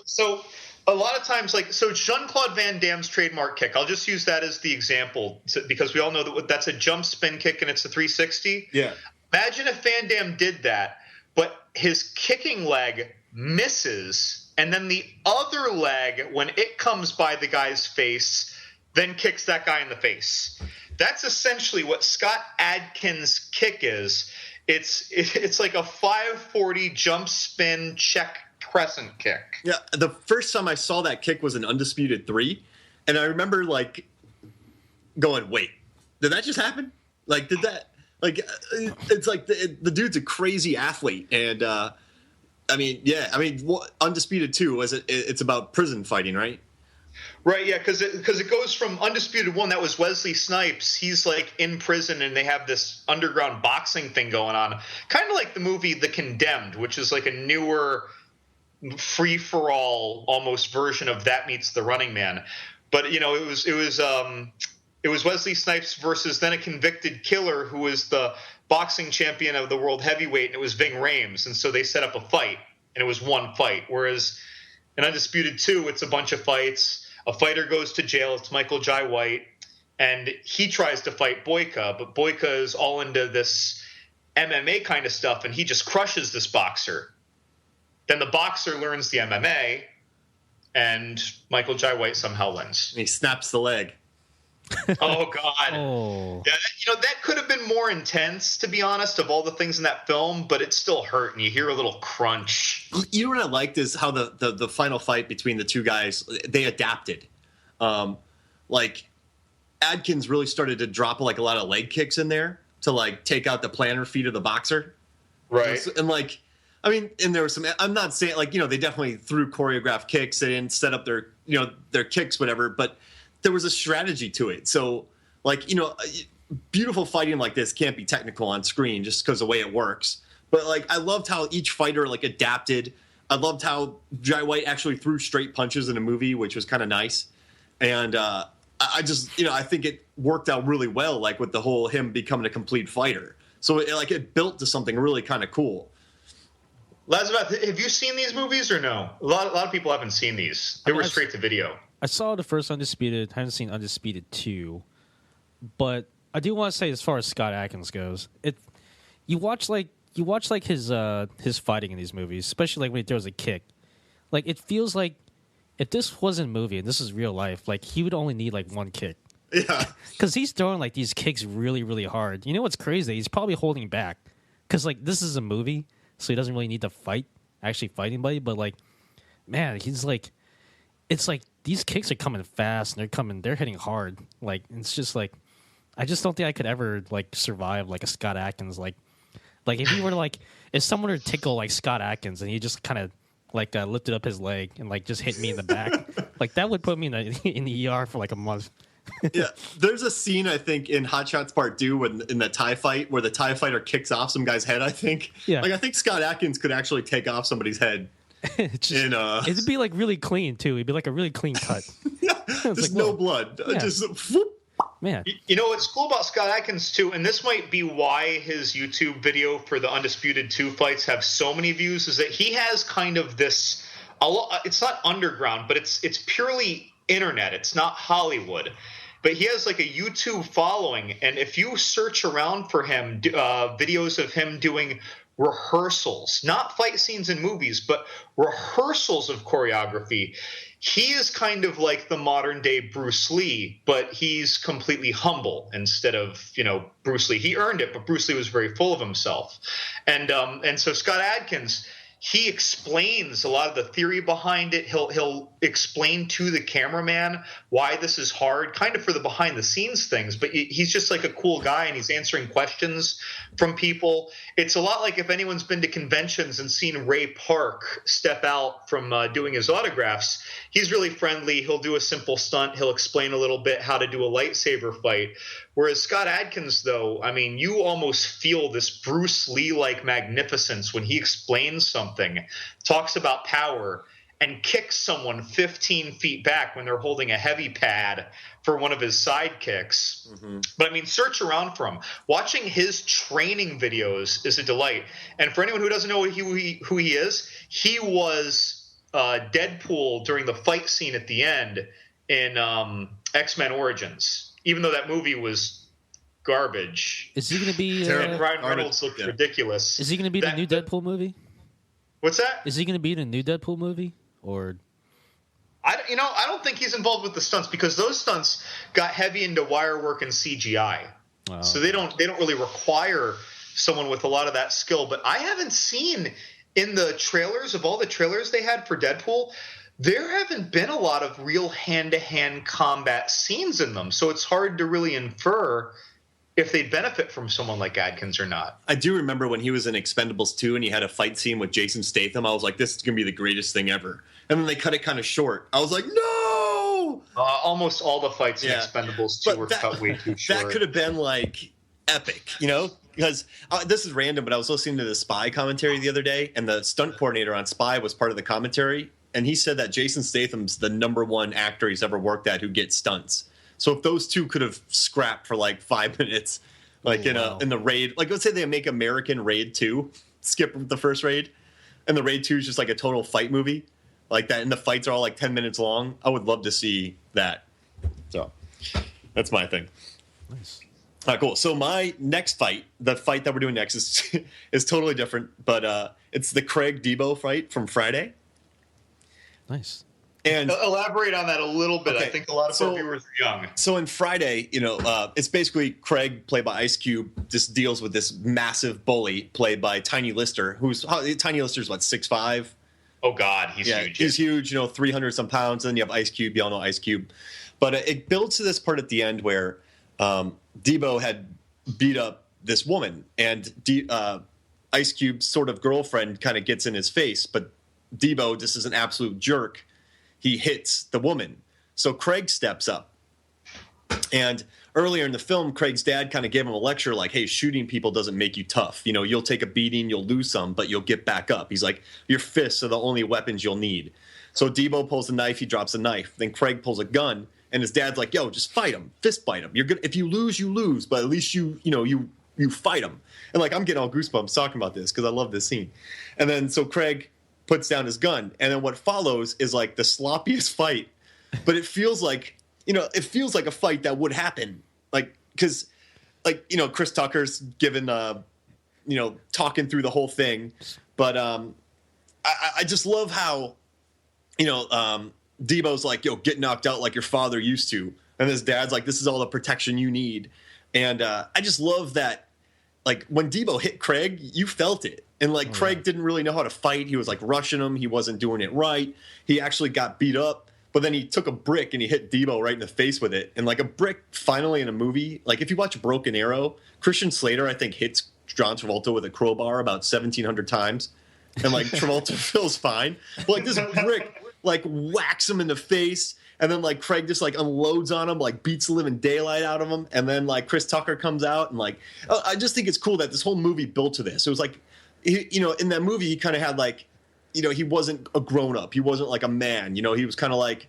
So a lot of times, like, so Jean-Claude Van Damme's trademark kick. I'll just use that as the example because we all know that that's a jump spin kick and it's a 360. Yeah. Imagine if Van Damme did that, but his kicking leg misses, and then the other leg, when it comes by the guy's face, then kicks that guy in the face. That's essentially what Scott Adkins' kick is. It's like a 540 jump spin check crescent kick. Yeah, the first time I saw that kick was in Undisputed 3, and I remember like going, "Wait, did that just happen? Like, did that? Like, it's like the dude's a crazy athlete." And I mean, Undisputed 2 it's about prison fighting, right? Right, yeah, because it goes from Undisputed 1, that was Wesley Snipes. He's like in prison and they have this underground boxing thing going on, kind of like the movie The Condemned, which is like a newer free-for-all almost version of That Meets the Running Man. But it was Wesley Snipes versus then a convicted killer who was the boxing champion of the world heavyweight, and it was Ving Rhames. And so they set up a fight, and it was one fight. Whereas in Undisputed 2, it's a bunch of fights. A fighter goes to jail. It's Michael Jai White, and he tries to fight Boyka, but Boyka is all into this MMA kind of stuff, and he just crushes this boxer. Then the boxer learns the MMA, and Michael Jai White somehow wins. He snaps the leg. Oh, God. Oh. Yeah, that could have been more intense, to be honest, of all the things in that film, but it still hurt, and you hear a little crunch. You know what I liked is how the final fight between the two guys, they adapted. Like, Adkins really started to drop like a lot of leg kicks in there to like take out the plantar feet of the boxer. Right. And like, I mean, and there was some, I'm not saying like, they definitely threw choreographed kicks. They didn't set up their kicks, whatever, but there was a strategy to it. So like, beautiful fighting like this can't be technical on screen just because of the way it works. But like, I loved how each fighter like adapted. I loved how Jai White actually threw straight punches in a movie, which was kind of nice. And I just, I think it worked out really well, like with the whole him becoming a complete fighter. So it built to something really kind of cool. Lazarus, have you seen these movies or no? A lot of people haven't seen these. They were straight to video. I saw the first Undisputed. I haven't seen Undisputed 2. But I do want to say, as far as Scott Adkins goes, you watch his fighting in these movies, especially like when he throws a kick. Like, it feels like if this wasn't a movie and this is real life, like he would only need like one kick. Yeah. Because he's throwing like these kicks really, really hard. You know what's crazy? He's probably holding back. Because like this is a movie, so he doesn't really need to actually fight anybody. But like, man, he's like, it's like these kicks are coming fast and they're hitting hard. Like, it's just like, I just don't think I could ever like survive like a Scott Adkins. Like if he were to like, if someone were to tickle like Scott Adkins and he just kind of like lifted up his leg and like just hit me in the back, like that would put me in the ER for like a month. Yeah, there's a scene I think in Hot Shots Part 2 when in the TIE fight where the TIE fighter kicks off some guy's head. I think. Yeah. Like I think Scott Adkins could actually take off somebody's head. It'd be like really clean too. It'd be like a really clean cut. Yeah, just no blood. Yeah. Just whoop. Man. You know what's cool about Scott Adkins too, and this might be why his YouTube video for the Undisputed 2 fights have so many views, is that he has kind of this. It's not underground, but it's purely internet. It's not Hollywood. But he has like a YouTube following, and if you search around for him, videos of him doing rehearsals, not fight scenes in movies, but rehearsals of choreography, he is kind of like the modern day Bruce Lee, but he's completely humble instead of, Bruce Lee. He earned it, but Bruce Lee was very full of himself. And so Scott Adkins, he explains a lot of the theory behind it. He'll explain to the cameraman why this is hard, kind of for the behind the scenes things. But he's just like a cool guy, and he's answering questions from people. It's a lot like if anyone's been to conventions and seen Ray Park step out from doing his autographs. He's really friendly. He'll do a simple stunt. He'll explain a little bit how to do a lightsaber fight. Whereas Scott Adkins, though, I mean, you almost feel this Bruce Lee-like magnificence when he explains something, talks about power, and kicks someone 15 feet back when they're holding a heavy pad for one of his sidekicks. Mm-hmm. But, I mean, search around for him. Watching his training videos is a delight. And for anyone who doesn't know who he is, he was Deadpool during the fight scene at the end in X-Men Origins. Even though that movie was garbage. Is he going to be... and Ryan Reynolds looked ridiculous. Is he going to be in the new Deadpool movie? What's that? Is he going to be in a new Deadpool movie? Or... I don't think he's involved with the stunts, because those stunts got heavy into wire work and CGI. Oh. So they don't really require someone with a lot of that skill. But I haven't seen in the trailers, of all the trailers they had for Deadpool, there haven't been a lot of real hand-to-hand combat scenes in them, so it's hard to really infer if they benefit from someone like Adkins or not. I do remember when he was in Expendables 2 and he had a fight scene with Jason Statham, I was like, this is going to be the greatest thing ever. And then they cut it kind of short. I was like, no! Almost all the fights in Expendables 2 were cut way too short. That could have been, like, epic, Because this is random, but I was listening to the Spy commentary the other day, and the stunt coordinator on Spy was part of the commentary. And he said that Jason Statham's the #1 actor he's ever worked at who gets stunts. So if those two could have scrapped for like 5 minutes, like in the raid, like let's say they make American Raid 2, skip the first raid, and the Raid 2 is just like a total fight movie like that, and the fights are all like 10 minutes long. I would love to see that. So that's my thing. Nice. All right, cool. So my next fight, the fight that we're doing next is totally different, but it's the Craig Debo fight from Friday. Nice. And elaborate on that a little bit. Okay. I think a lot of our viewers are young. So in Friday, it's basically Craig, played by Ice Cube, just deals with this massive bully played by Tiny Lister, Tiny Lister's 6'5". Oh God, he's huge. He's huge, 300 some pounds. And then you have Ice Cube. You all know Ice Cube. But it builds to this part at the end where Debo had beat up this woman, and Ice Cube's sort of girlfriend kind of gets in his face, but Debo, just as an absolute jerk, he hits the woman. So Craig steps up. And earlier in the film, Craig's dad kind of gave him a lecture like, hey, shooting people doesn't make you tough. You'll take a beating, you'll lose some, but you'll get back up. He's like, your fists are the only weapons you'll need. So Debo pulls a knife, he drops a knife. Then Craig pulls a gun, and his dad's like, yo, just fight him, fist fight him. You're good. If you lose, you lose, but at least you fight him. And like, I'm getting all goosebumps talking about this because I love this scene. And then so Craig puts down his gun, and then what follows is like the sloppiest fight, but it feels like a fight that would happen, like because Chris Tucker's given talking through the whole thing, but I just love how Debo's like, yo, get knocked out like your father used to, and his dad's like, this is all the protection you need. And I just love that, like, when Debo hit Craig, you felt it. And, like, Craig didn't really know how to fight. He was, like, rushing him. He wasn't doing it right. He actually got beat up. But then he took a brick and he hit Debo right in the face with it. And, like, a brick finally in a movie, like, if you watch Broken Arrow, Christian Slater, I think, hits John Travolta with a crowbar about 1,700 times. And, like, Travolta feels fine. But, like, this brick, like, whacks him in the face. And then like Craig just like unloads on him, like beats the living daylight out of him. And then like Chris Tucker comes out and like, I just think it's cool that this whole movie built to this. It was like, in that movie, he kind of had like, he wasn't a grown up. He wasn't like a man, he was kind of like,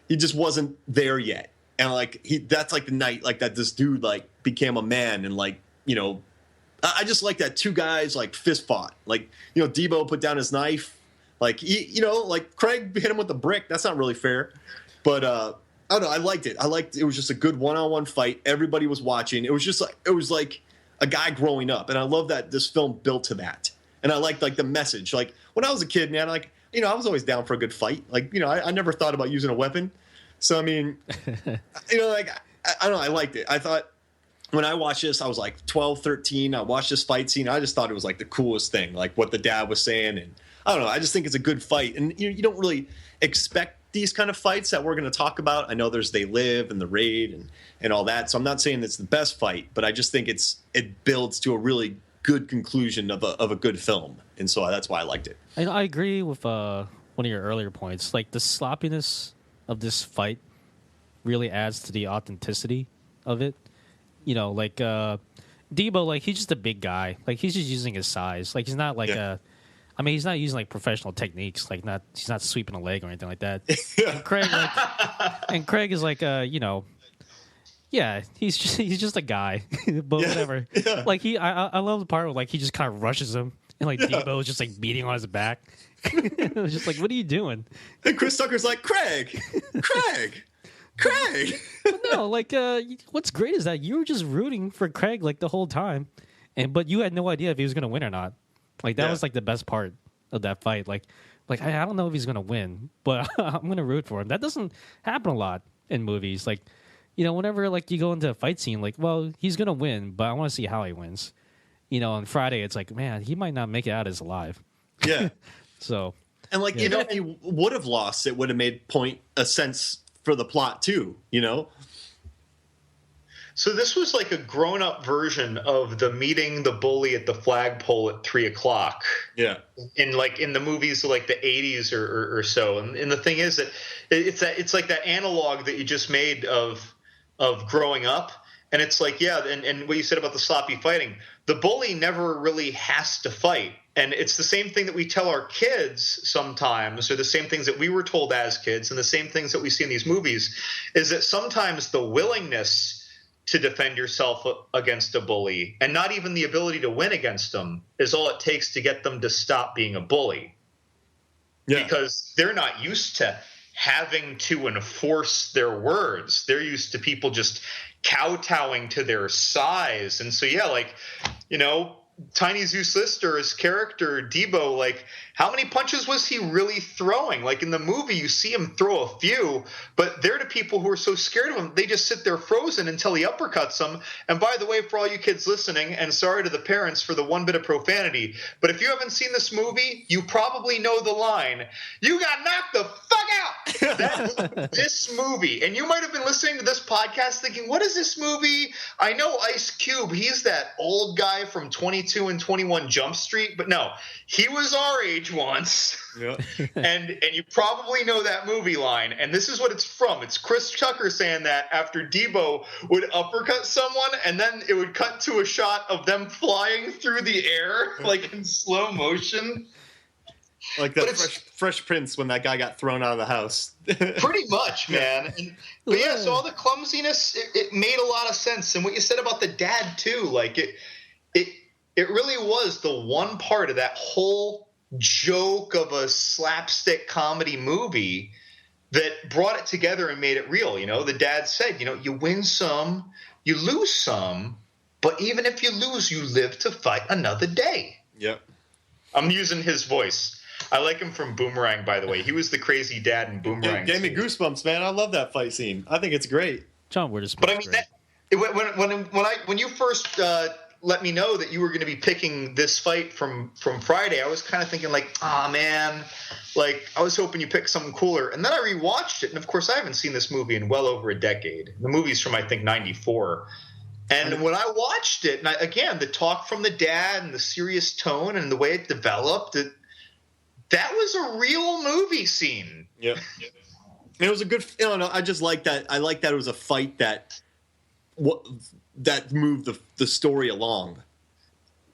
he just wasn't there yet. And like, that's like the night like that this dude like became a man. And like, I just like that two guys like fist fought. Like, Debo put down his knife. Like, like Craig hit him with a brick. That's not really fair. But I don't know. I liked it. It was just a good one-on-one fight. Everybody was watching. It was like a guy growing up. And I love that this film built to that. And I liked like the message. Like when I was a kid, man, like, I was always down for a good fight. Like, I never thought about using a weapon. So, I mean, like, I don't know. I liked it. I thought when I watched this, I was like 12, 13. I watched this fight scene. I just thought it was like the coolest thing, like what the dad was saying. And I don't know. I just think it's a good fight. And you don't really expect these kind of fights that we're going to talk about. I know there's They Live and The Raid and all that. So I'm not saying it's the best fight, but I just think it builds to a really good conclusion of a good film. And so that's why I liked it. I agree with one of your earlier points. Like the sloppiness of this fight really adds to the authenticity of it. Like Debo, like he's just a big guy. Like he's just using his size. Like he's not like he's not using like professional techniques. Like he's not sweeping a leg or anything like that. And Craig is like he's just a guy. But whatever. Yeah. Like I love the part where like he just kind of rushes him and like Debo is just like beating on his back. It was just like, what are you doing? And Chris Tucker's like, Craig. No, like what's great is that you were just rooting for Craig like the whole time, but you had no idea if he was going to win or not. Like that was like the best part of that fight. Like I don't know if he's going to win, but I'm going to root for him. That doesn't happen a lot in movies. Like whenever like you go into a fight scene, like well he's going to win, but I want to see how he wins. On Friday it's like man he might not make it out as alive. Yeah. So and like even if he would have lost, it would have made a sense for the plot too. So this was like a grown-up version of the meeting the bully at the flagpole at 3:00. Yeah. In the movies of like the 80s or so. And the thing is that it's like that analog that you just made of growing up. And it's like, and what you said about the sloppy fighting, the bully never really has to fight. And it's the same thing that we tell our kids sometimes, or the same things that we were told as kids, and the same things that we see in these movies, is that sometimes the willingness to defend yourself against a bully, and not even the ability to win against them, is all it takes to get them to stop being a bully. Yeah. Because they're not used to having to enforce their words. They're used to people just kowtowing to their size. And so, Tiny Zeus Lister, his character Debo, like how many punches was he really throwing? Like in the movie, you see him throw a few, but they're the people who are so scared of him, they just sit there frozen until he uppercuts them. And by the way, for all you kids listening, and sorry to the parents for the one bit of profanity, but if you haven't seen this movie, you probably know the line, "You got knocked the fuck out." That's this movie. And you might have been listening to this podcast thinking, what is this movie? I know Ice Cube. He's that old guy from 22 and 21 Jump Street. But no, he was our age once. Yeah. and you probably know that movie line. And this is what it's from. It's Chris Tucker saying that after Debo would uppercut someone, and then it would cut to a shot of them flying through the air, like in slow motion. Like that Fresh Prince when that guy got thrown out of the house. Pretty much, man. But yeah, so all the clumsiness, it made a lot of sense. And what you said about the dad too, like it really was the one part of that whole joke of a slapstick comedy movie that brought it together and made it real. The dad said, you win some, you lose some, but even if you lose, you live to fight another day. Yep. I'm using his voice. I like him from Boomerang, by the way. He was the crazy dad in Boomerang. Gave me goosebumps, man. I love that fight scene. I think it's great. John Witherspoon. But I mean, when you first let me know that you were going to be picking this fight from Friday, I was kind of thinking like, man, like I was hoping you picked something cooler. And then I rewatched it, and of course I haven't seen this movie in well over a decade. The movie's from I think '94. And when I watched it, and again, the talk from the dad and the serious tone and the way it developed, that was a real movie scene. Yep. it was a good. I just like that. I like that it was a fight that moved the story along.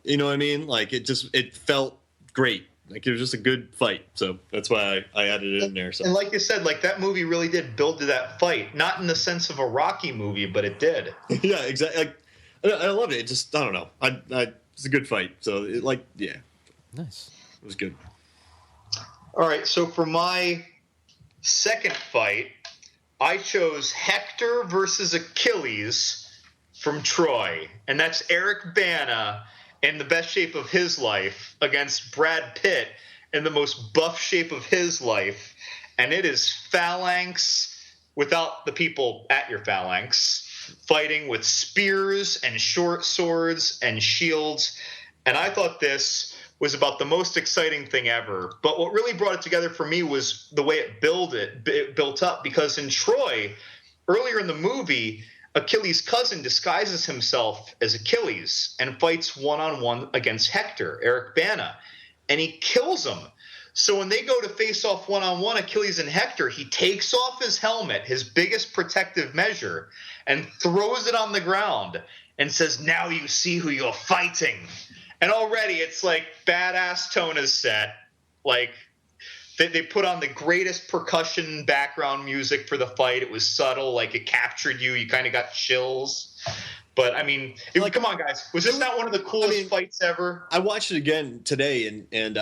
You know what I mean? Like it felt great. Like it was just a good fight. So that's why I added it in there. So. And like you said, like that movie really did build to that fight. Not in the sense of a Rocky movie, but it did. Yeah, exactly. I loved it. It just, I don't know. It's a good fight. So nice. It was good. All right. So for my second fight, I chose Hector versus Achilles from Troy, and that's Eric Bana in the best shape of his life against Brad Pitt in the most buff shape of his life. And it is phalanx without the people at your phalanx, fighting with spears and short swords and shields. And I thought this was about the most exciting thing ever. But what really brought it together for me was the way it built up. Because in Troy, earlier in the movie, Achilles' cousin disguises himself as Achilles and fights one-on-one against Hector, Eric Bana, and he kills him. So when they go to face off one-on-one, Achilles and Hector, he takes off his helmet, his biggest protective measure, and throws it on the ground and says, "Now you see who you're fighting." And already it's like badass tone is set. Like they put on the greatest percussion background music for the fight. It was subtle, like it captured you. You kind of got chills. But I mean, come on, guys, was this not one of the coolest fights ever? I watched it again today, and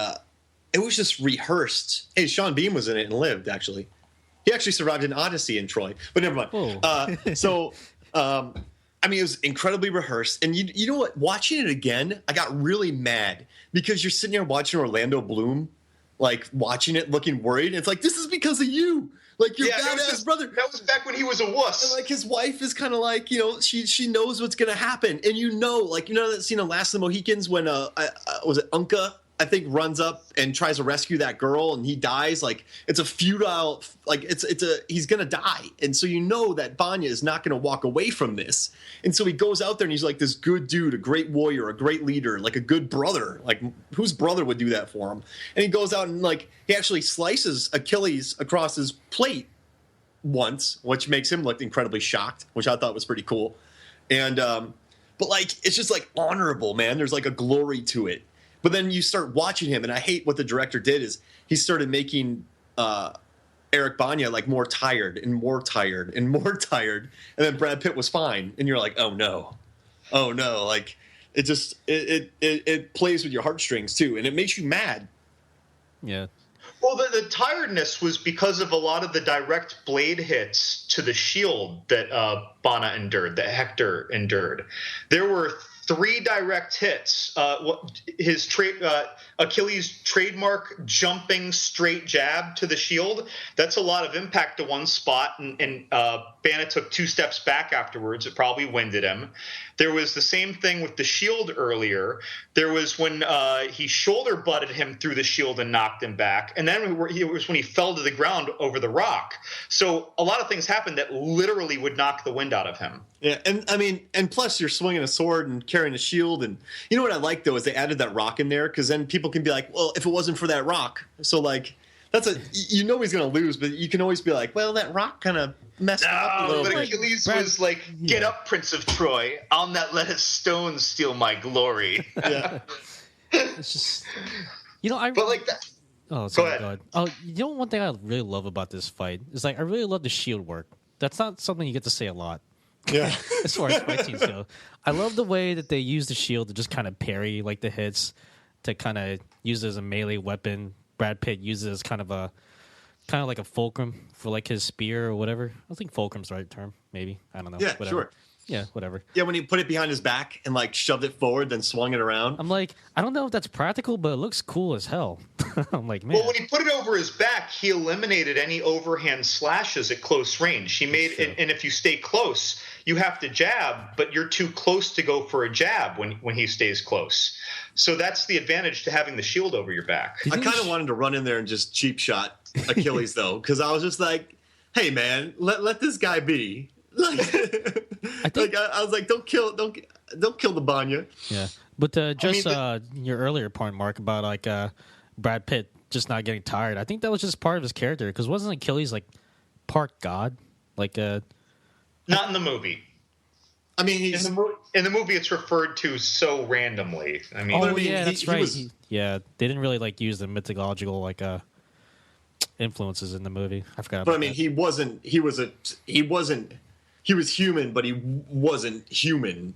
it was just rehearsed. Hey, Sean Bean was in it and lived. Actually, he actually survived an Odyssey in Troy. But never mind. I mean, it was incredibly rehearsed. And you know what? Watching it again, I got really mad because you're sitting there watching Orlando Bloom. Like watching it, looking worried. It's like, this is because of you. Like your badass brother. That was back when he was a wuss. And like his wife is kind of like, she knows what's gonna happen, and that scene in Last of the Mohicans when was it Unka? I think runs up and tries to rescue that girl, and he dies. Like it's a futile, like he's gonna die, and so that Banya is not gonna walk away from this, and so he goes out there and he's like this good dude, a great warrior, a great leader, like a good brother. Like whose brother would do that for him? And he goes out and like he actually slices Achilles across his plate once, which makes him look incredibly shocked, which I thought was pretty cool. And but like it's just like honorable, man. There's like a glory to it. But then you start watching him, and I hate what the director did is he started making Eric Bana like more tired and more tired and more tired, and then Brad Pitt was fine, and you're like, oh no, like it just it plays with your heartstrings too, and it makes you mad. Yeah. Well, the tiredness was because of a lot of the direct blade hits to the shield that Bana endured, that Hector endured. There were 3 direct hits. His Achilles' trademark jumping straight jab to the shield. That's a lot of impact to one spot, and Bana took 2 steps back afterwards. It probably winded him. There was the same thing with the shield earlier. There was when he shoulder butted him through the shield and knocked him back, and then it was when he fell to the ground over the rock. So a lot of things happened that literally would knock the wind out of him. Yeah, and I mean, and plus you're swinging a sword and carrying a shield, and you know what I like though is they added that rock in there because then people can be like, well, if it wasn't for that rock, so like that's he's gonna lose, but you can always be like, well, that rock kind of messed up a little bit. But Achilles was like, "Get up, Prince of Troy! I'll not let a stone steal my glory." Yeah, it's just but like that. Oh, sorry, go ahead. Oh, one thing I really love about this fight is like I really love the shield work. That's not something you get to say a lot. Yeah, as far as fight scenes go, I love the way that they use the shield to just kind of parry like the hits, to kind of use it as a melee weapon. Brad Pitt uses it as kind of like a fulcrum for like his spear or whatever. I think fulcrum's the right term. Maybe, I don't know. Yeah, whatever. Sure. Yeah, whatever. Yeah, when he put it behind his back and like shoved it forward, then swung it around. I'm like, I don't know if that's practical, but it looks cool as hell. I'm like, man. Well, when he put it over his back, he eliminated any overhand slashes at close range. He made, and if you stay close, you have to jab, but you're too close to go for a jab when he stays close. So that's the advantage to having the shield over your back. I kind of wanted to run in there and just cheap shot Achilles though, because I was just like, hey man, let this guy be. Like, I was like, don't kill the Banya. Yeah, but your earlier point, Mark, about like Brad Pitt just not getting tired. I think that was just part of his character because wasn't Achilles like part god, like a. Not in the movie. I mean, in the movie, it's referred to so randomly. I mean, that's right. They didn't really like use the mythological influences in the movie. I forgot. But I mean, he was human, but he wasn't human.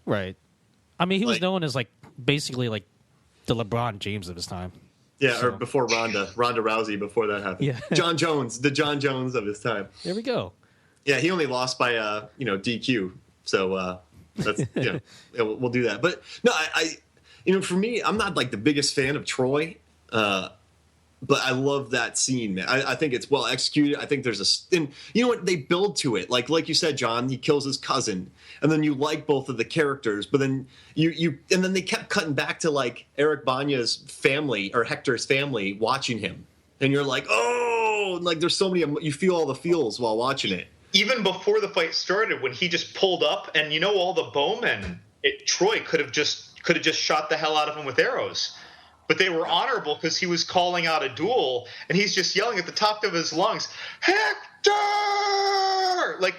Right. I mean, he was known as basically the LeBron James of his time. Yeah, or before Ronda Rousey, before that happened. Yeah. John Jones of his time. There we go. Yeah, he only lost by DQ. So that's we'll do that. But no, I for me, I'm not the biggest fan of Troy, but I love that scene, man. I think it's well executed. I think there's and you know what, they build to it. Like you said, John, he kills his cousin, and then you like both of the characters, but then you and then they kept cutting back to Eric Banya's family or Hector's family watching him, and you're like, oh, there's so many. You feel all the feels while watching it. Even before the fight started, when he just pulled up, and all the bowmen, Troy could have just shot the hell out of him with arrows, but they were honorable because he was calling out a duel, and he's just yelling at the top of his lungs, Hector!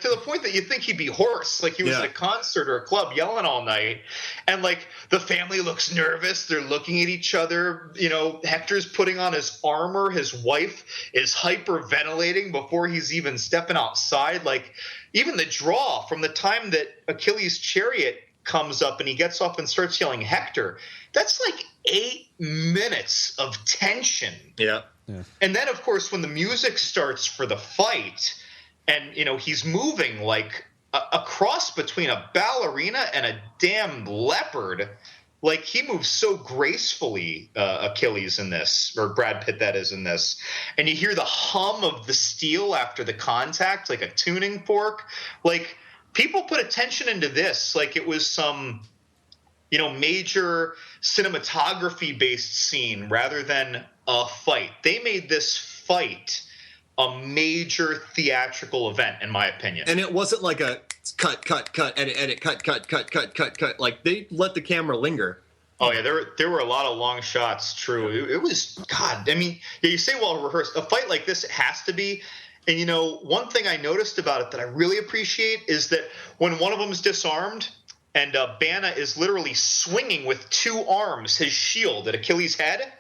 To the point that you think he'd be hoarse, he was at a concert or a club yelling all night, and the family looks nervous. They're looking at each other. Hector's putting on his armor. His wife is hyperventilating before he's even stepping outside. Even the draw from the time that Achilles' chariot comes up and he gets off and starts yelling Hector, that's 8 minutes of tension. Yeah. And then, of course, when the music starts for the fight, and he's moving a cross between a ballerina and a damn leopard. He moves so gracefully, Achilles in this, or Brad Pitt that is in this. And you hear the hum of the steel after the contact, like a tuning fork. People put attention into this like it was some, major cinematography-based scene rather than a fight. They made this fight a major theatrical event, in my opinion. And it wasn't like a cut, edit, cut. They let the camera linger. Oh yeah, there were a lot of long shots. True, it was God. I mean, you say well rehearsed. A fight like this, it has to be. And one thing I noticed about it that I really appreciate is that when one of them is disarmed and Bana is literally swinging with 2 arms his shield at Achilles' head.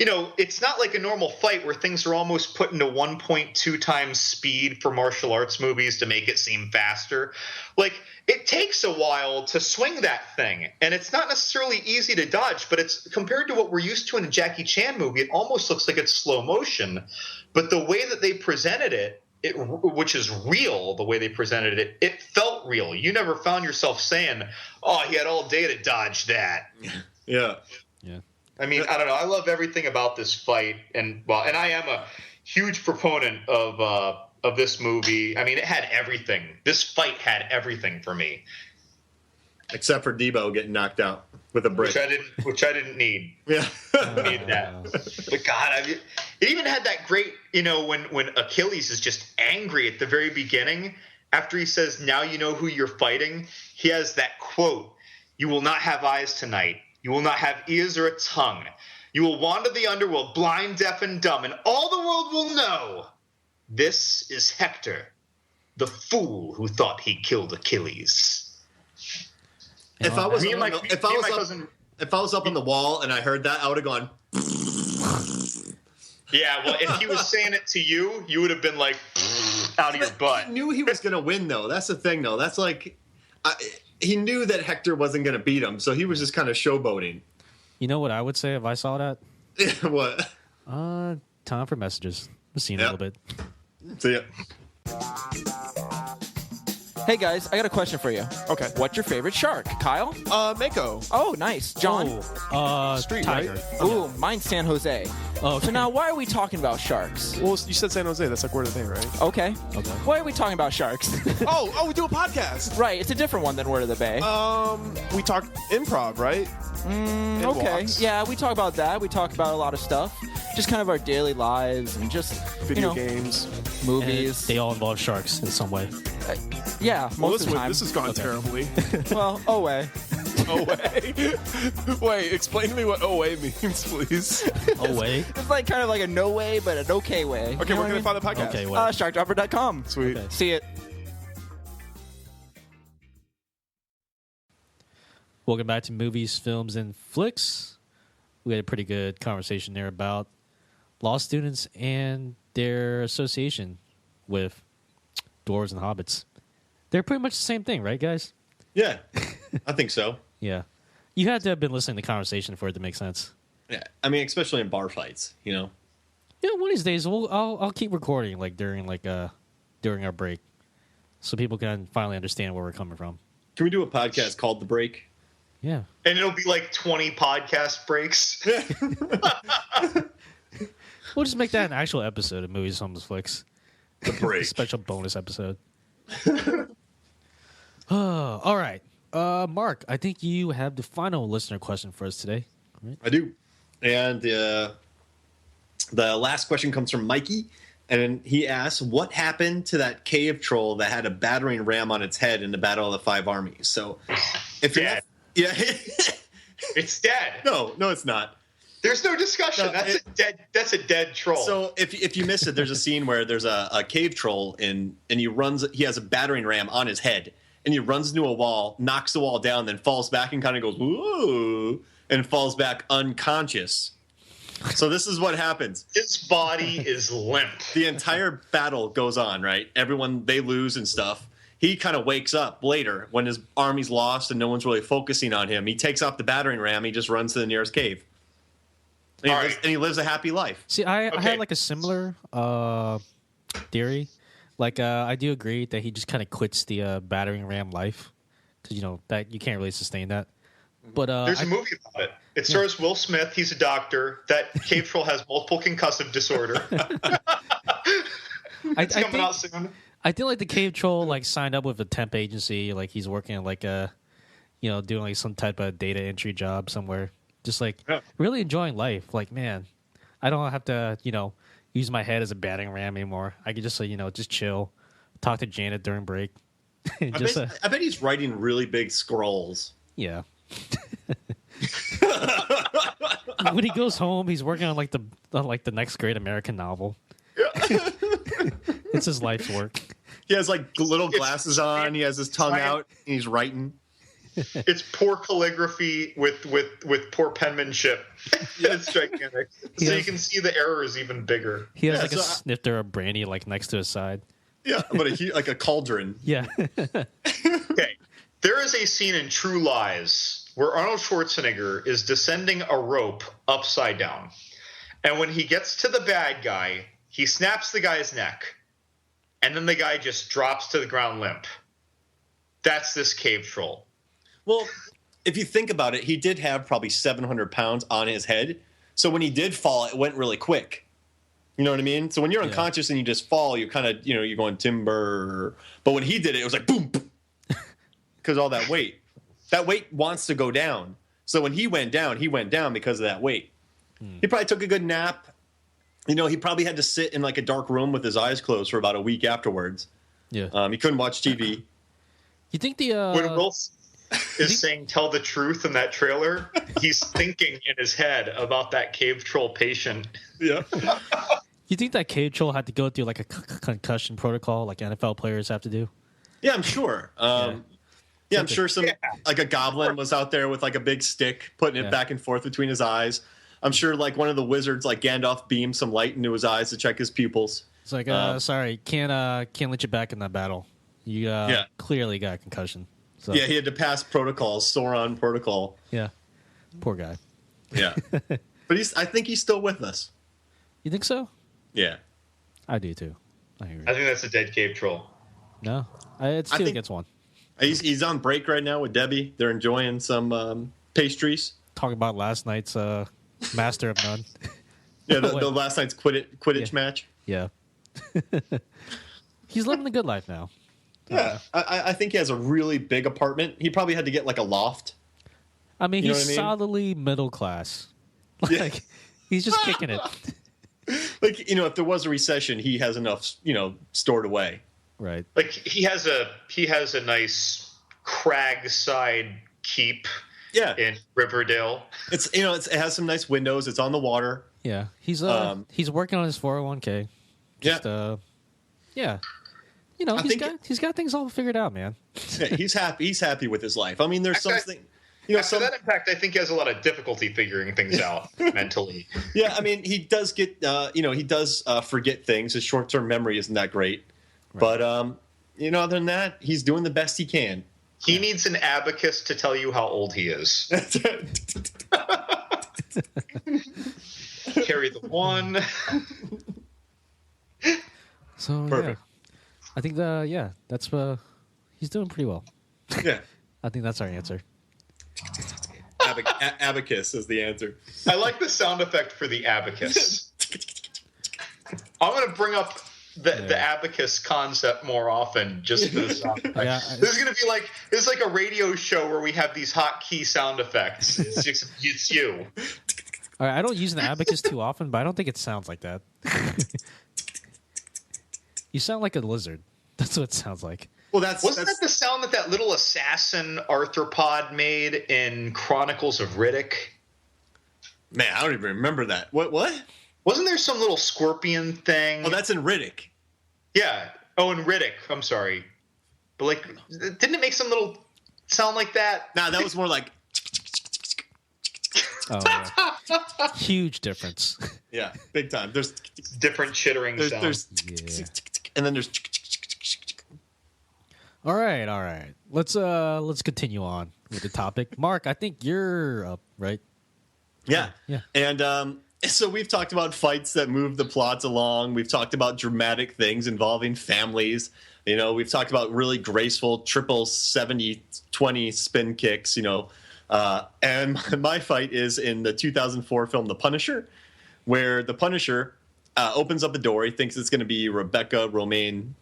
It's not like a normal fight where things are almost put into 1.2 times speed for martial arts movies to make it seem faster. It takes a while to swing that thing, and it's not necessarily easy to dodge, but it's compared to what we're used to in a Jackie Chan movie, it almost looks like it's slow motion. But the way that they presented it, which is real, the way they presented it, it felt real. You never found yourself saying, oh, he had all day to dodge that. Yeah. I mean, I don't know. I love everything about this fight, and I am a huge proponent of this movie. I mean, it had everything. This fight had everything for me, except for Debo getting knocked out with a brick, which I didn't need. Yeah, need that. But God, it even had that great, when Achilles is just angry at the very beginning after he says, "Now you know who you're fighting." He has that quote: "You will not have eyes tonight. You will not have ears or a tongue. You will wander the underworld blind, deaf, and dumb, and all the world will know this is Hector, the fool who thought he killed Achilles." If I was up on the wall and I heard that, I would have gone. Yeah, well, if he was saying it to you, you would have been like out of your butt. He knew he was going to win, though. That's the thing, though. That's he knew that Hector wasn't going to beat him, so he was just kind of showboating. You know what I would say if I saw that? What? Time for messages. We've seen a little bit. See ya. Hey guys, I got a question for you. Okay. What's your favorite shark? Kyle? Mako. Oh, nice. John? Street, Tiger. right? Ooh, mine's San Jose. Oh, okay. So now, why are we talking about sharks? Well, you said San Jose. That's word of the day, right? Okay. Why are we talking about sharks? oh, we do a podcast. Right, it's a different one than Word of the Bay. We talk improv, right? Okay. Walks. Yeah, we talk about that. We talk about a lot of stuff. Just kind of our daily lives and just video games, movies. They all involve sharks in some way. Yeah, most of the time. This has gone terribly. Well, oh way. away. Wait, explain to me what away means, please. Away? It's like kind of like a no way, but an okay way. Okay, where can I find the podcast? Okay, Sharkdropper.com. Sweet. Okay. See it. Welcome back to Movies, Films, and Flicks. We had a pretty good conversation there about law students and their association with dwarves and hobbits. They're pretty much the same thing, right, guys? Yeah, I think so. Yeah. You had to have been listening to the conversation for it to make sense. Yeah, I mean, especially in bar fights, you know. Yeah, one of these days I'll keep recording during our break, so people can finally understand where we're coming from. Can we do a podcast called The Break? Yeah. And it'll be like 20 podcast breaks. We'll just make that an actual episode of Movies, Films, Flicks. The Break. Special bonus episode. All right. Mark, I think you have the final listener question for us today. Right? I do. And the last question comes from Mikey. And he asks, what happened to that cave troll that had a battering ram on its head in the Battle of the Five Armies? So, if you're Dead. yeah, It's dead. no, it's not. There's no discussion. No, That's a dead troll. So if you missed it, there's a scene where there's a cave troll and he has a battering ram on his head and he runs into a wall, knocks the wall down, then falls back and kind of goes woo and falls back unconscious. So this is what happens. His body is limp. The entire battle goes on, right? Everyone, they lose and stuff. He kind of wakes up later when his army's lost and no one's really focusing on him. He takes off the battering ram. He just runs to the nearest cave. And he lives a happy life. See, I had like a similar theory. I do agree that he just kind of quits the battering ram life because that you can't really sustain that. But there's a movie about it. It stars Will Smith. He's a doctor. That cave troll has multiple concussive disorder. It's coming out soon. I feel like the cave troll signed up with a temp agency. He's working doing some type of data entry job somewhere. Just really enjoying life. Man, I don't have to use my head as a batting ram anymore. I could just just chill, talk to Janet during break. I bet he's writing really big scrolls. Yeah. When he goes home, he's working on the next great American novel. Yeah. It's his life's work. He has little glasses on. He has his tongue out, and he's writing. It's poor calligraphy with poor penmanship. It's gigantic. You can see the errors even bigger. He has a snifter of brandy next to his side. Yeah, but a cauldron. Yeah. Okay. There is a scene in True Lies where Arnold Schwarzenegger is descending a rope upside down. And when he gets to the bad guy, he snaps the guy's neck. And then the guy just drops to the ground limp. That's this cave troll. Well, if you think about it, he did have probably 700 pounds on his head. So when he did fall, it went really quick. You know what I mean? So when you're unconscious and you just fall, you're kind of, you're going timber. But when he did it, it was like boom. Because all that weight. That weight wants to go down. So when he went down because of that weight. He probably took a good nap. He probably had to sit in a dark room with his eyes closed for about a week afterwards. Yeah. He couldn't watch TV. You think when Will is saying "tell the truth" in that trailer, he's thinking in his head about that cave troll patient. Yeah. You think that cave troll had to go through a concussion protocol like NFL players have to do? Yeah, I'm sure. I'm sure a goblin was out there with a big stick, putting it back and forth between his eyes. I'm sure one of the wizards, Gandalf, beamed some light into his eyes to check his pupils. It's sorry, can't let you back in that battle. You clearly got a concussion. So. Yeah, he had to pass protocols, Sauron protocol. Yeah, poor guy. Yeah, but I think he's still with us. You think so? Yeah, I do too. I agree. I think that's a dead cave troll. No, it's 2 against 1. He's on break right now with Debbie. They're enjoying some pastries. Talking about last night's Master of None. Yeah, the last night's Quidditch match. Yeah. He's living the good life now. Yeah, I think he has a really big apartment. He probably had to get a loft. I mean, he's solidly middle class. He's just kicking it. If there was a recession, he has enough, stored away. Right. He has a nice crag side keep in Riverdale. It's it has some nice windows. It's on the water. Yeah, he's working on his 401k. Just, yeah. He's got things all figured out, man. Yeah, he's happy. He's happy with his life. I mean, there's something. After that impact, I think he has a lot of difficulty figuring things out mentally. Yeah, I mean, he does get, he does forget things. His short-term memory isn't that great. Right. But, other than that, he's doing the best he can. He needs an abacus to tell you how old he is. Carry the one. So, perfect. Yeah. I think that's he's doing pretty well. Yeah. I think that's our answer. Abacus is the answer. I like the sound effect for the abacus. I'm going to bring up the abacus concept more often just for the sound effect. This is going to be like a radio show where we have these hotkey sound effects. It's you. All right, I don't use an abacus too often, but I don't think it sounds like that. You sound like a lizard. That's what it sounds like. Well, wasn't that the sound that little assassin arthropod made in Chronicles of Riddick? Man, I don't even remember that. What? Wasn't there some little scorpion thing? Oh, that's in Riddick. Yeah. Oh, in Riddick. I'm sorry. But, didn't it make some little sound like that? Nah, that was more like... Oh, yeah. Huge difference. Yeah, big time. There's different chittering sounds. And then there's... All right. Let's continue on with the topic. Mark, I think you're up, right? Yeah. And so we've talked about fights that move the plots along. We've talked about dramatic things involving families. We've talked about really graceful triple 70-20 spin kicks, and my fight is in the 2004 film The Punisher, where the Punisher opens up a door. He thinks it's going to be Rebecca Romaine.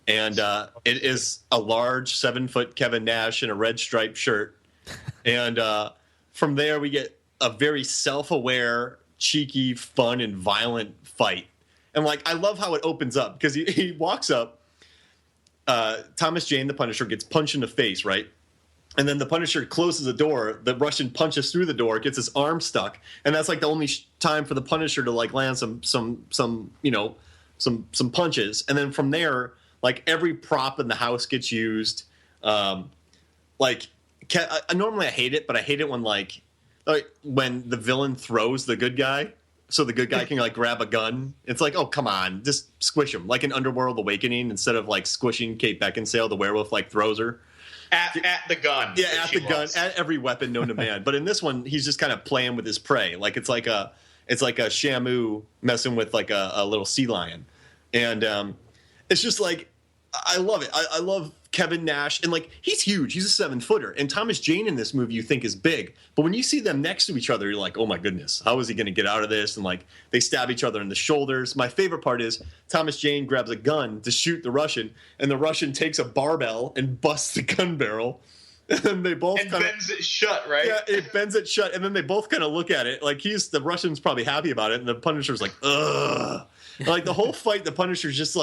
And it is a large 7-foot Kevin Nash in a red striped shirt. And from there, we get a very self-aware, cheeky, fun, and violent fight. And, I love how it opens up because he walks up. Thomas Jane, the Punisher, gets punched in the face, right? And then the Punisher closes the door. The Russian punches through the door, gets his arm stuck. And that's, the only time for the Punisher to, land some punches. And then from there... every prop in the house gets used. Normally I hate it, but I hate it when the villain throws the good guy, so the good guy can grab a gun. It's oh, come on, just squish him, like in Underworld Awakening, instead of squishing Kate Beckinsale, the werewolf throws her at the gun. Yeah, at the gun, at every weapon known to man. But in this one, he's just kind of playing with his prey, it's like a Shamu messing with a little sea lion, and it's just I love it. I love Kevin Nash, and he's huge. He's a 7-footer, and Thomas Jane in this movie you think is big, but when you see them next to each other, you're like, oh my goodness, how is he going to get out of this? And they stab each other in the shoulders. My favorite part is Thomas Jane grabs a gun to shoot the Russian, and the Russian takes a barbell and busts the gun barrel. And they both bends it shut, right? Yeah, it bends it shut, and then they both kind of look at it the Russian's probably happy about it, and the Punisher's like, ugh. The whole fight, the Punisher's just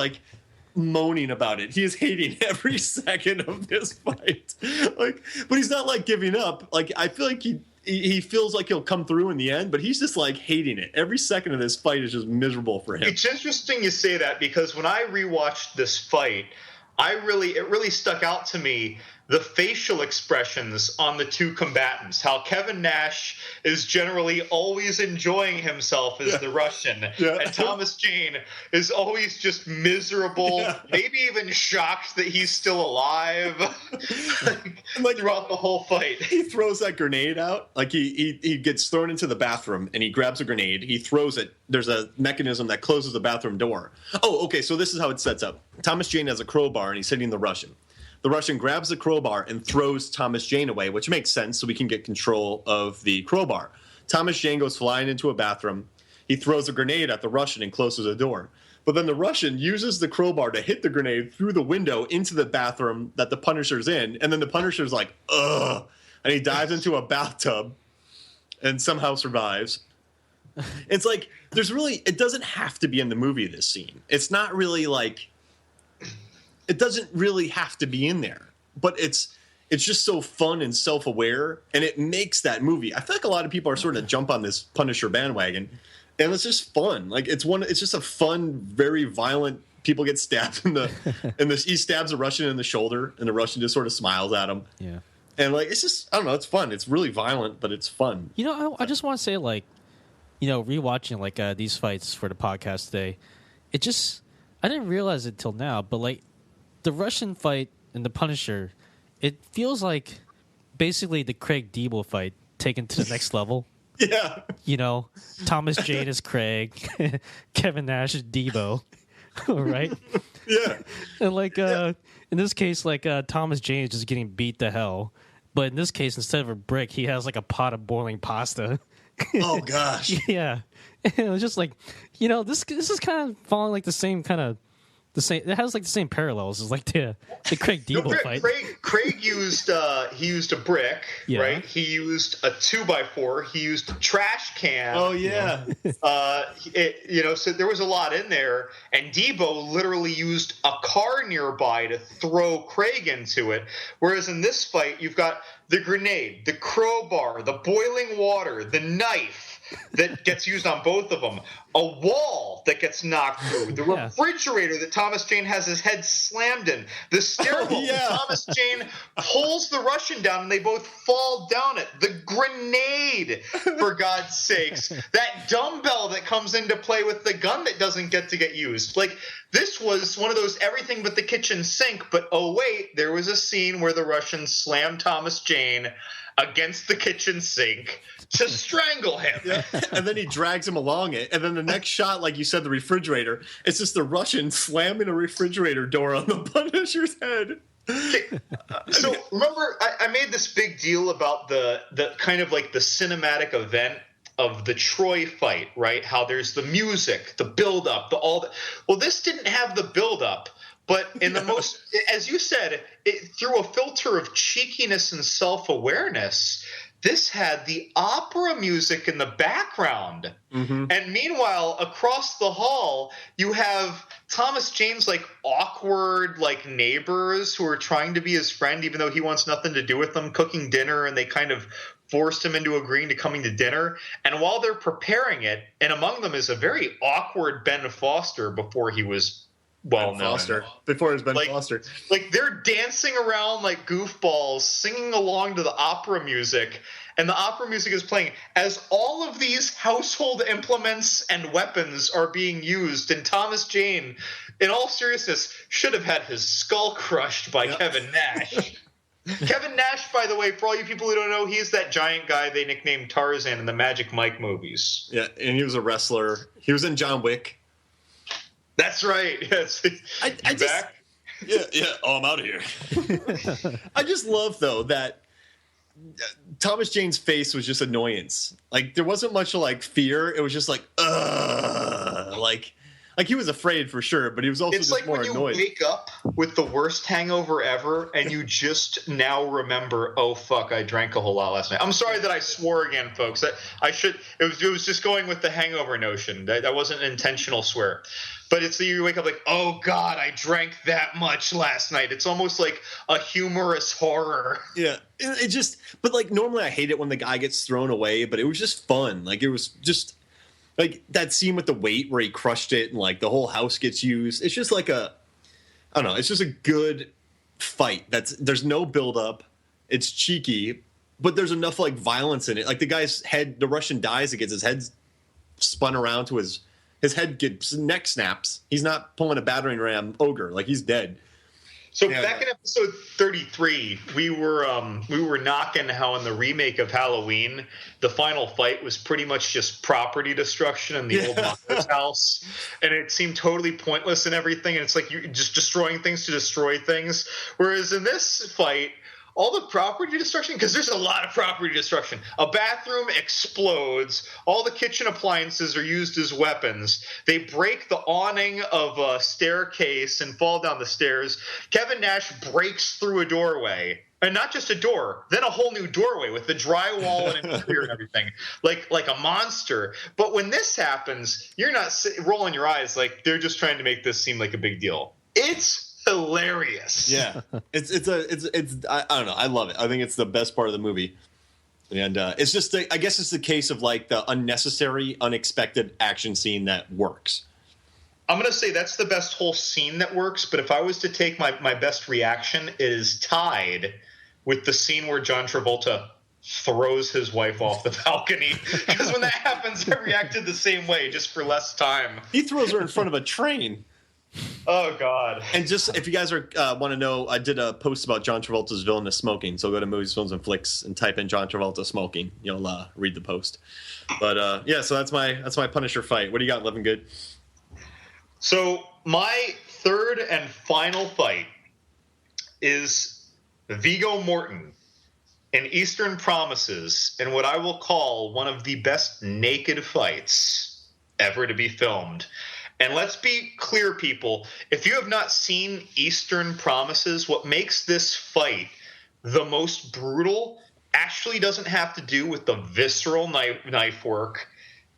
moaning about it. He is hating every second of this fight. But he's not giving up. I feel like he feels like he'll come through in the end, but he's just hating it. Every second of this fight is just miserable for him. It's interesting you say that because when I rewatched this fight, it really stuck out to me the facial expressions on the two combatants, how Kevin Nash is generally always enjoying himself as the Russian, and Thomas Jane is always just miserable, maybe even shocked that he's still alive throughout the whole fight. He throws that grenade out. He gets thrown into the bathroom, and he grabs a grenade. He throws it. There's a mechanism that closes the bathroom door. Oh, okay, so this is how it sets up. Thomas Jane has a crowbar, and he's hitting the Russian. The Russian grabs the crowbar and throws Thomas Jane away, which makes sense so we can get control of the crowbar. Thomas Jane goes flying into a bathroom. He throws a grenade at the Russian and closes the door. But then the Russian uses the crowbar to hit the grenade through the window into the bathroom that the Punisher's in. And then the Punisher's like, ugh. And he dives into a bathtub and somehow survives. It's it doesn't have to be in the movie, this scene. It's not really it doesn't really have to be in there, but it's it's just so fun and self-aware, and it makes that movie. I feel like a lot of people are sort of jump on this Punisher bandwagon, and it's just fun. Like it's just a fun, very violent. People get stabbed he stabs a Russian in the shoulder, and the Russian just sort of smiles at him. Yeah, and like it's just, I don't know, it's fun. It's really violent, but it's fun. You know, I just want to say, like, you know, rewatching like these fights for the podcast today, I didn't realize it till now, but like the Russian fight and the Punisher, it feels like basically the Craig Debo fight taken to the next level. Yeah, you know, Thomas Jane is Craig, Kevin Nash is Debo. Right? Yeah. And like in this case, like Thomas Jane is just getting beat to hell. But in this case, instead of a brick, he has like a pot of boiling pasta. Oh gosh. Yeah. And it was just like, you know, this is kind of following like the same. It has like the same parallels as like the Craig Debo fight. Craig used he used a brick, right? He used a 2x4. He used a trash can. Oh yeah. So there was a lot in there, and Debo literally used a car nearby to throw Craig into it. Whereas in this fight, you've got the grenade, the crowbar, the boiling water, the knife that gets used on both of them, a wall that gets knocked through, the refrigerator that Thomas Jane has his head slammed in, the stairwell that Thomas Jane pulls the Russian down and they both fall down it, the grenade, for God's sakes, that dumbbell that comes into play with the gun that doesn't get used. Like, this was one of those everything but the kitchen sink, but oh wait, there was a scene where the Russians slammed Thomas Jane against the kitchen sink to strangle him. Yeah. And then he drags him along it. And then the next shot, like you said, the refrigerator, it's just the Russian slamming a refrigerator door on the Punisher's head. So remember, I made this big deal about the kind of like the cinematic event of the Troy fight, right? How there's the music, the build-up, Well, this didn't have the build-up. But in the most, as you said, through a filter of cheekiness and self-awareness, this had the opera music in the background. Mm-hmm. And meanwhile, across the hall, you have Thomas Jane's like awkward like neighbors who are trying to be his friend, even though he wants nothing to do with them, cooking dinner, and they kind of forced him into agreeing to coming to dinner. And while they're preparing it, and among them is a very awkward Ben Foster before he was Foster. Before it was Ben Foster. Like they're dancing around like goofballs, singing along to the opera music, and the opera music is playing as all of these household implements and weapons are being used. And Thomas Jane, in all seriousness, should have had his skull crushed by Kevin Nash. Kevin Nash, by the way, for all you people who don't know, he's that giant guy they nicknamed Tarzan in the Magic Mike movies. Yeah, and he was a wrestler. He was in John Wick. That's right. Yes. I just, back? Yeah. Oh, I'm out of here. I just love, though, that Thomas Jane's face was just annoyance. Like, there wasn't much like fear. It was just like, ugh. Like he was afraid for sure, but he was also just more annoyed. It's like when you wake up with the worst hangover ever and you just now remember, oh, fuck, I drank a whole lot last night. I'm sorry that I swore again, folks. It was just going with the hangover notion. That wasn't an intentional swear. But it's you wake up like, oh, God, I drank that much last night. It's almost like a humorous horror. Yeah. It just – but, like, normally I hate it when the guy gets thrown away, but it was just fun. Like, it was just – like that scene with the weight where he crushed it and like the whole house gets used. It's just like I don't know. It's just a good fight. There's no build up. It's cheeky, but there's enough like violence in it. Like the guy's head, the Russian dies. It gets his head spun around to his head gets neck snaps. He's not pulling a battering ram ogre. Like he's dead. So back in episode 33, we were knocking how in the remake of Halloween, the final fight was pretty much just property destruction in the old mother's house, and it seemed totally pointless and everything. And it's like you're just destroying things to destroy things. Whereas in this fight, all the property destruction, because there's a lot of property destruction. A bathroom explodes. All the kitchen appliances are used as weapons. They break the awning of a staircase and fall down the stairs. Kevin Nash breaks through a doorway. And not just a door, then a whole new doorway with the drywall and interior and everything, like a monster. But when this happens, you're not rolling your eyes like they're just trying to make this seem like a big deal. It's hilarious. Yeah, it's I don't know. I love it. I think it's the best part of the movie, and it's just I guess it's the case of like the unnecessary, unexpected action scene that works. I'm gonna say that's the best whole scene that works. But if I was to take my best reaction, it is tied with the scene where John Travolta throws his wife off the balcony, because when that happens, I reacted the same way, just for less time. He throws her in front of a train. Oh God! And just if you guys are want to know, I did a post about John Travolta's villainous smoking. So go to Movies, Films, and Flicks and type in John Travolta smoking. You'll read the post. But yeah, so that's my Punisher fight. What do you got, Living Good? So my third and final fight is Viggo Mortensen in Eastern Promises, in what I will call one of the best naked fights ever to be filmed. And let's be clear, people, if you have not seen Eastern Promises, what makes this fight the most brutal actually doesn't have to do with the visceral knife work,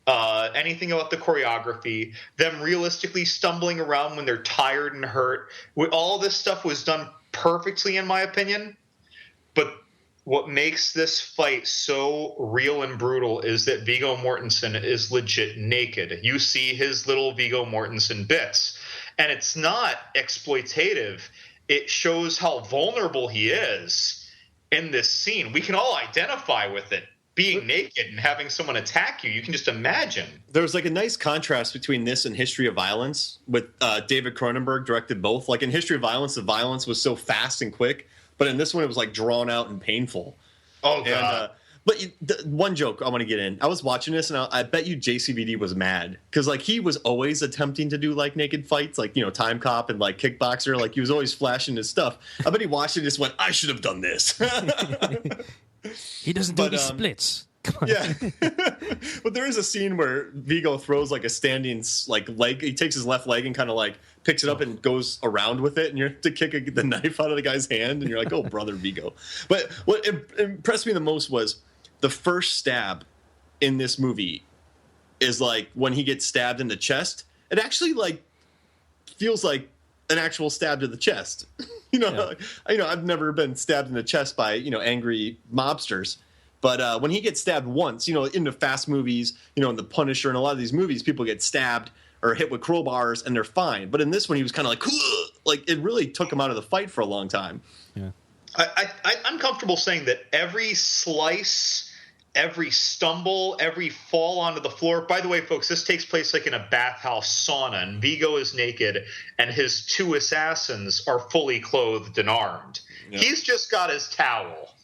anything about the choreography, them realistically stumbling around when they're tired and hurt. All this stuff was done perfectly, in my opinion. But what makes this fight so real and brutal is that Viggo Mortensen is legit naked. You see his little Viggo Mortensen bits. And it's not exploitative. It shows how vulnerable he is in this scene. We can all identify with it. Being naked and having someone attack you, you can just imagine. There's like a nice contrast between this and History of Violence, with David Cronenberg directed both. Like in History of Violence, the violence was so fast and quick. But in this one, it was like drawn out and painful. Oh, God. But one joke I want to get in. I was watching this, and I bet you JCVD was mad. Because, like, he was always attempting to do, like, naked fights. Like, Time Cop and, like, Kickboxer. Like, he was always flashing his stuff. I bet he watched it and just went, I should have done this. He doesn't do any splits. Yeah. But there is a scene where Viggo throws like a standing like leg. He takes his left leg and kind of like picks it up and goes around with it, and you're to kick the knife out of the guy's hand, and you're like, oh, brother Viggo. But what impressed me the most was the first stab in this movie is like when he gets stabbed in the chest. It actually like feels like an actual stab to the chest. I've never been stabbed in the chest by angry mobsters. But when he gets stabbed once, in the Fast movies, in The Punisher and a lot of these movies, people get stabbed or hit with crowbars and they're fine. But in this one, he was kind of like it really took him out of the fight for a long time. Yeah, I'm comfortable saying that every slice, every stumble, every fall onto the floor. By the way, folks, this takes place like in a bathhouse sauna, and Viggo is naked, and his two assassins are fully clothed and armed. Yeah. He's just got his towel.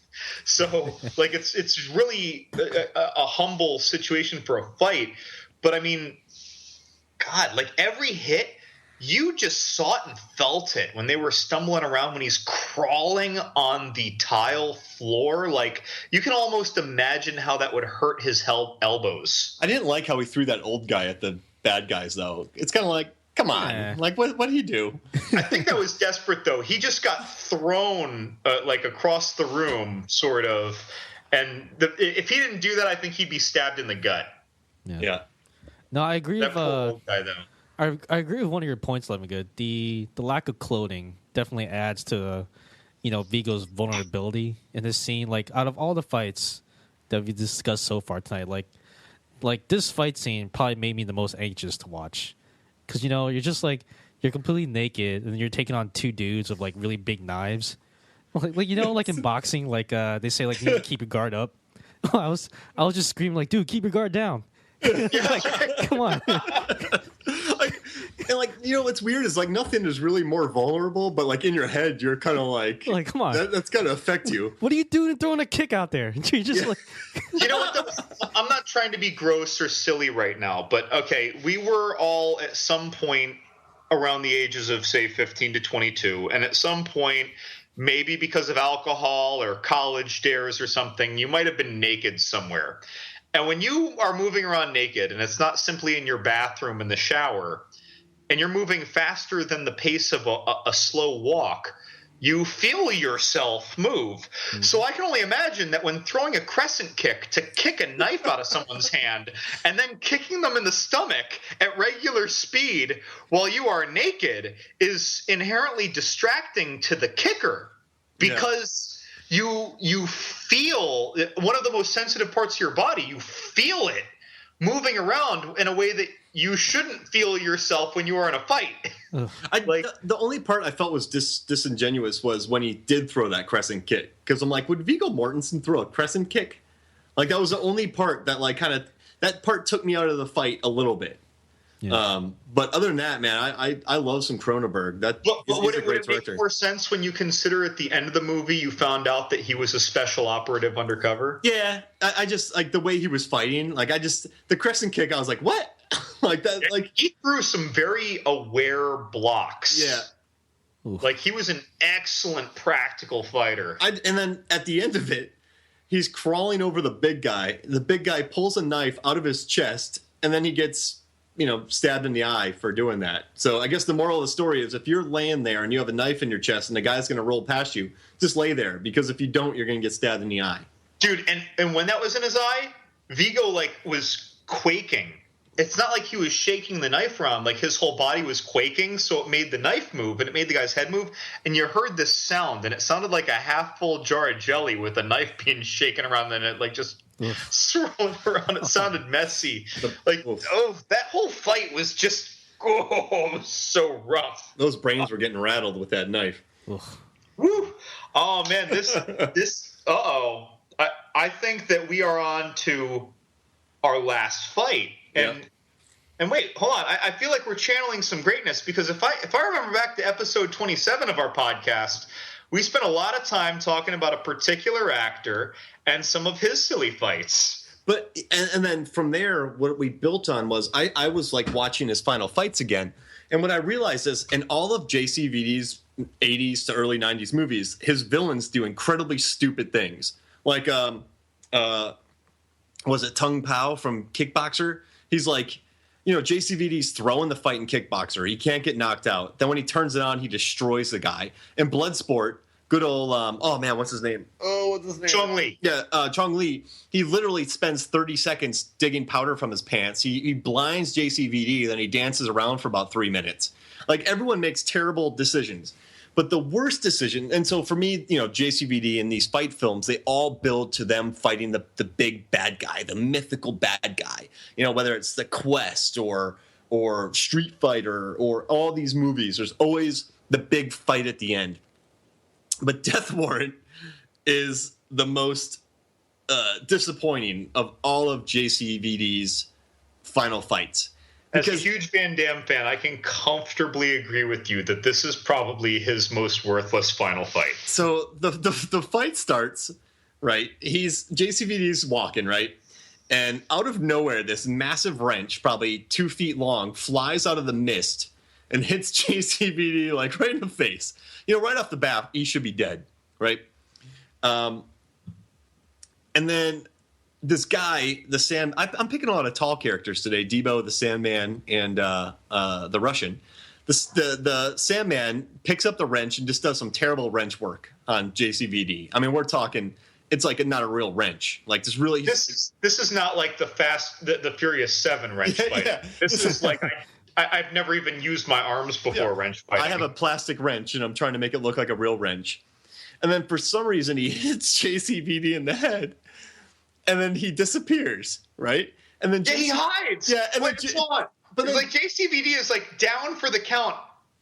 So, like, it's really a humble situation for a fight. But, I mean, God, like, every hit, you just saw it and felt it when they were stumbling around, when he's crawling on the tile floor. Like, you can almost imagine how that would hurt his elbows. I didn't like how he threw that old guy at the bad guys, though. It's kind of like, come on. Like, what do you do? I think that was desperate, though. He just got thrown, like, across the room, sort of. And if he didn't do that, I think he'd be stabbed in the gut. Yeah. No, I agree that with... poor old guy, though. I agree with one of your points, Lemongood. The lack of clothing definitely adds to, Viggo's vulnerability in this scene. Like, out of all the fights that we discussed so far tonight, like this fight scene probably made me the most anxious to watch. Because, you're just like, you're completely naked and you're taking on two dudes with like really big knives. Like like in boxing, like they say, like, you need to keep your guard up. I was just screaming like, dude, keep your guard down. Like, come on. What's weird is like nothing is really more vulnerable, but like in your head, you're kind of like, come on, that's gotta affect you. What are you doing throwing a kick out there? You're just like, you know what? I'm not trying to be gross or silly right now, but okay, we were all at some point around the ages of say 15 to 22, and at some point, maybe because of alcohol or college dares or something, you might have been naked somewhere. And when you are moving around naked, and it's not simply in your bathroom in the shower, and you're moving faster than the pace of a slow walk, you feel yourself move. Mm-hmm. So I can only imagine that when throwing a crescent kick to kick a knife out of someone's hand and then kicking them in the stomach at regular speed while you are naked is inherently distracting to the kicker, because you feel one of the most sensitive parts of your body. You feel it moving around in a way that you shouldn't feel yourself when you are in a fight. The only part I felt was disingenuous was when he did throw that crescent kick, because I'm like, would Viggo Mortensen throw a crescent kick? Like, that was the only part that that part took me out of the fight a little bit. Yeah. But other than that, man, I love some Cronenberg. Would it make more sense when you consider at the end of the movie you found out that he was a special operative undercover? Yeah, I just like the way he was fighting. Like, the crescent kick, I was like, what? Like that. Yeah, like he threw some very aware blocks. Yeah. Oof. Like, he was an excellent practical fighter. And then at the end of it, he's crawling over the big guy. The big guy pulls a knife out of his chest, and then he gets, stabbed in the eye for doing that. So I guess the moral of the story is, if you're laying there and you have a knife in your chest and the guy's going to roll past you, just lay there, because if you don't, you're going to get stabbed in the eye. Dude, and when that was in his eye, Viggo was quaking. It's not like he was shaking the knife around. Like, his whole body was quaking, so it made the knife move, and it made the guy's head move. And you heard this sound, and it sounded like a half-full jar of jelly with a knife being shaken around, and it just swirling around. It sounded messy. That whole fight was just it was so rough. Those brains were getting rattled with that knife. Woo! Oh man, this. I think that we are on to our last fight. And wait, hold on. I feel like we're channeling some greatness, because if I remember back to episode 27 of our podcast, we spent a lot of time talking about a particular actor and some of his silly fights. But and then from there, what we built on was I was like watching his final fights again, and what I realized is, in all of JCVD's 80s to early 90s movies, his villains do incredibly stupid things. Like was it Tung Pao from Kickboxer? He's like, JCVD's throwing the fight in Kickboxer. He can't get knocked out. Then when he turns it on, he destroys the guy. In Bloodsport, good old, what's his name? Chong Li. Yeah, Chong Li. He literally spends 30 seconds digging powder from his pants. He blinds JCVD, then he dances around for about 3 minutes. Like, everyone makes terrible decisions. But the worst decision, and so for me, JCVD in these fight films, they all build to them fighting the big bad guy, the mythical bad guy. Whether it's The Quest or Street Fighter or all these movies, there's always the big fight at the end. But Death Warrant is the most disappointing of all of JCVD's final fights. As a huge Van Damme fan, I can comfortably agree with you that this is probably his most worthless final fight. So the fight starts, right? JCVD's walking, right? And out of nowhere, this massive wrench, probably 2 feet long, flies out of the mist and hits JCVD like right in the face. Right off the bat, he should be dead, right? And then this guy, I'm picking a lot of tall characters today. Debo, the Sandman, and the Russian. The Sandman picks up the wrench and just does some terrible wrench work on JCVD. I mean, we're talking, it's like not a real wrench. Like, this really. This is not like the Furious 7 wrench fight. Yeah. This is like I've never even used my arms before wrench fighting. I have a plastic wrench and I'm trying to make it look like a real wrench. And then for some reason he hits JCVD in the head. And then he disappears, right? And then he hides. Yeah, and but like JCVD is like down for the count,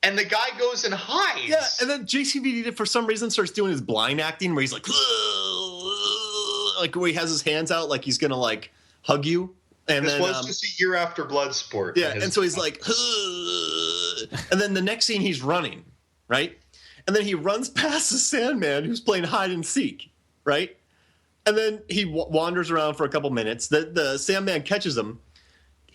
and the guy goes and hides. Yeah, and then JCVD for some reason starts doing his blind acting, where he's like where he has his hands out like he's gonna like hug you. And this was just a year after Bloodsport. Yeah, and so he's like, and then the next scene he's running, right? And then he runs past the Sandman who's playing hide and seek, right? And then he wanders around for a couple minutes. The Sandman catches him.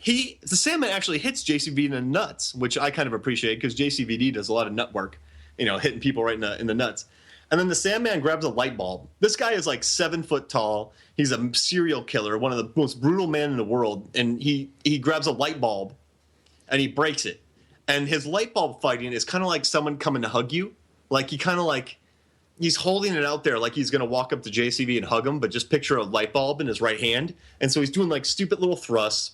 The Sandman actually hits JCVD in the nuts, which I kind of appreciate, because JCVD does a lot of nut work, hitting people right in the nuts. And then the Sandman grabs a light bulb. This guy is like 7 foot tall. He's a serial killer, one of the most brutal men in the world. And he grabs a light bulb and he breaks it. And his light bulb fighting is kind of like someone coming to hug you, Like he kind of like he's holding it out there like he's going to walk up to JCV and hug him, but just picture a light bulb in his right hand. And so he's doing like stupid little thrusts.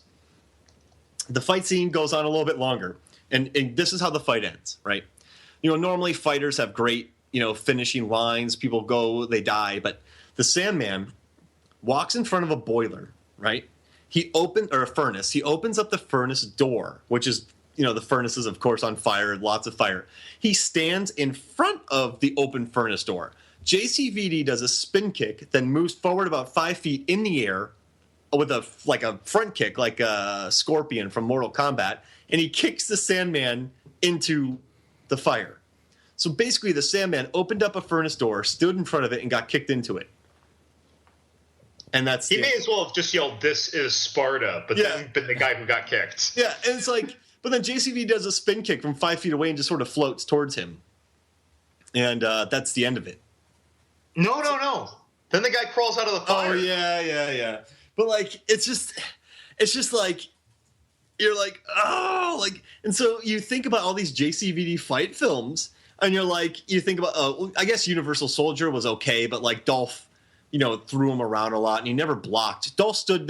The fight scene goes on a little bit longer. And this is how the fight ends, right? You know, normally fighters have great, you know, finishing lines. People go, they die. But the Sandman walks in front of a boiler, right? Or a furnace. He opens up the furnace door, which is, you know, the furnace is, of course, on fire, lots of fire. He stands in front of the open furnace door. JCVD does a spin kick, then moves forward about 5 feet in the air with a front kick, like a Scorpion from Mortal Kombat, and he kicks the Sandman into the fire. So basically, the Sandman opened up a furnace door, stood in front of it, and got kicked into it. And that's he may as well have just yelled, "This is Sparta," but then been the guy who got kicked. Yeah, and it's like, but then JCV does a spin kick from 5 feet away and just sort of floats towards him, and that's the end of it. No. Then the guy crawls out of the fire. Oh yeah. But like, it's just like, you're like, oh, like, and so you think about all these JCVD fight films, and you're like, you think about, I guess Universal Soldier was okay, but like Dolph, you know, threw him around a lot, and he never blocked. Dolph stood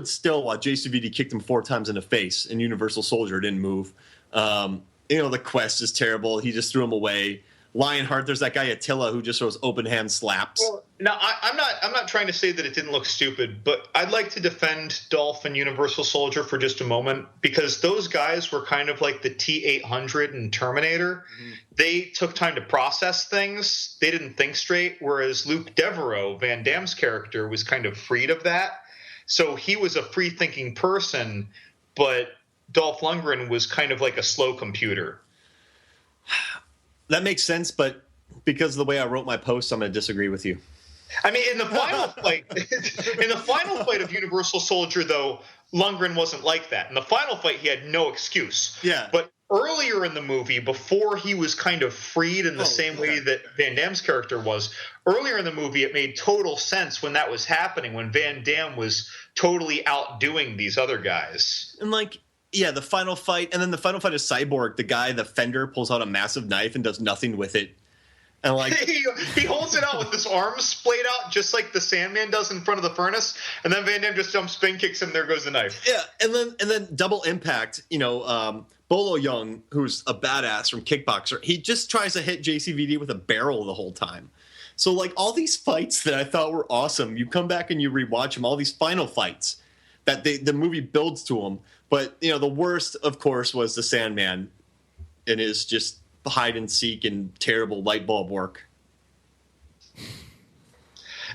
still while JCVD kicked him 4 times in the face, and Universal Soldier didn't move. You know, the Quest is terrible. He just threw him away. Lionheart, there's that guy Attila who just throws open hand slaps. Well, now I'm not trying to say that it didn't look stupid, but I'd like to defend Dolph and Universal Soldier for just a moment, because those guys were kind of like the T-800 and Terminator. Mm-hmm. They took time to process things. They didn't think straight, whereas Luke Devereaux, Van Damme's character, was kind of freed of that. So he was a free-thinking person, but Dolph Lundgren was kind of like a slow computer. That makes sense, but because of the way I wrote my post, I'm going to disagree with you. I mean, in the final fight of Universal Soldier, though, Lundgren wasn't like that. In the final fight, he had no excuse. Yeah. But earlier in the movie, before he was kind of freed in the same way that Van Damme's character was, earlier in the movie, it made total sense when that was happening, when Van Damme was totally outdoing these other guys. And like, yeah, the final fight, and then the final fight is Cyborg. The guy, the Fender, pulls out a massive knife and does nothing with it. And like he holds it out with his arms splayed out, just like the Sandman does in front of the furnace, and then Van Damme just jumps, spin kicks him. There goes the knife. Yeah, and then double impact. You know, Bolo Young, who's a badass from Kickboxer, he just tries to hit JCVD with a barrel the whole time. So like all these fights that I thought were awesome, you come back and you rewatch them. All these final fights that the movie builds to them. But, you know, the worst, of course, was the Sandman and his just hide and seek and terrible light bulb work.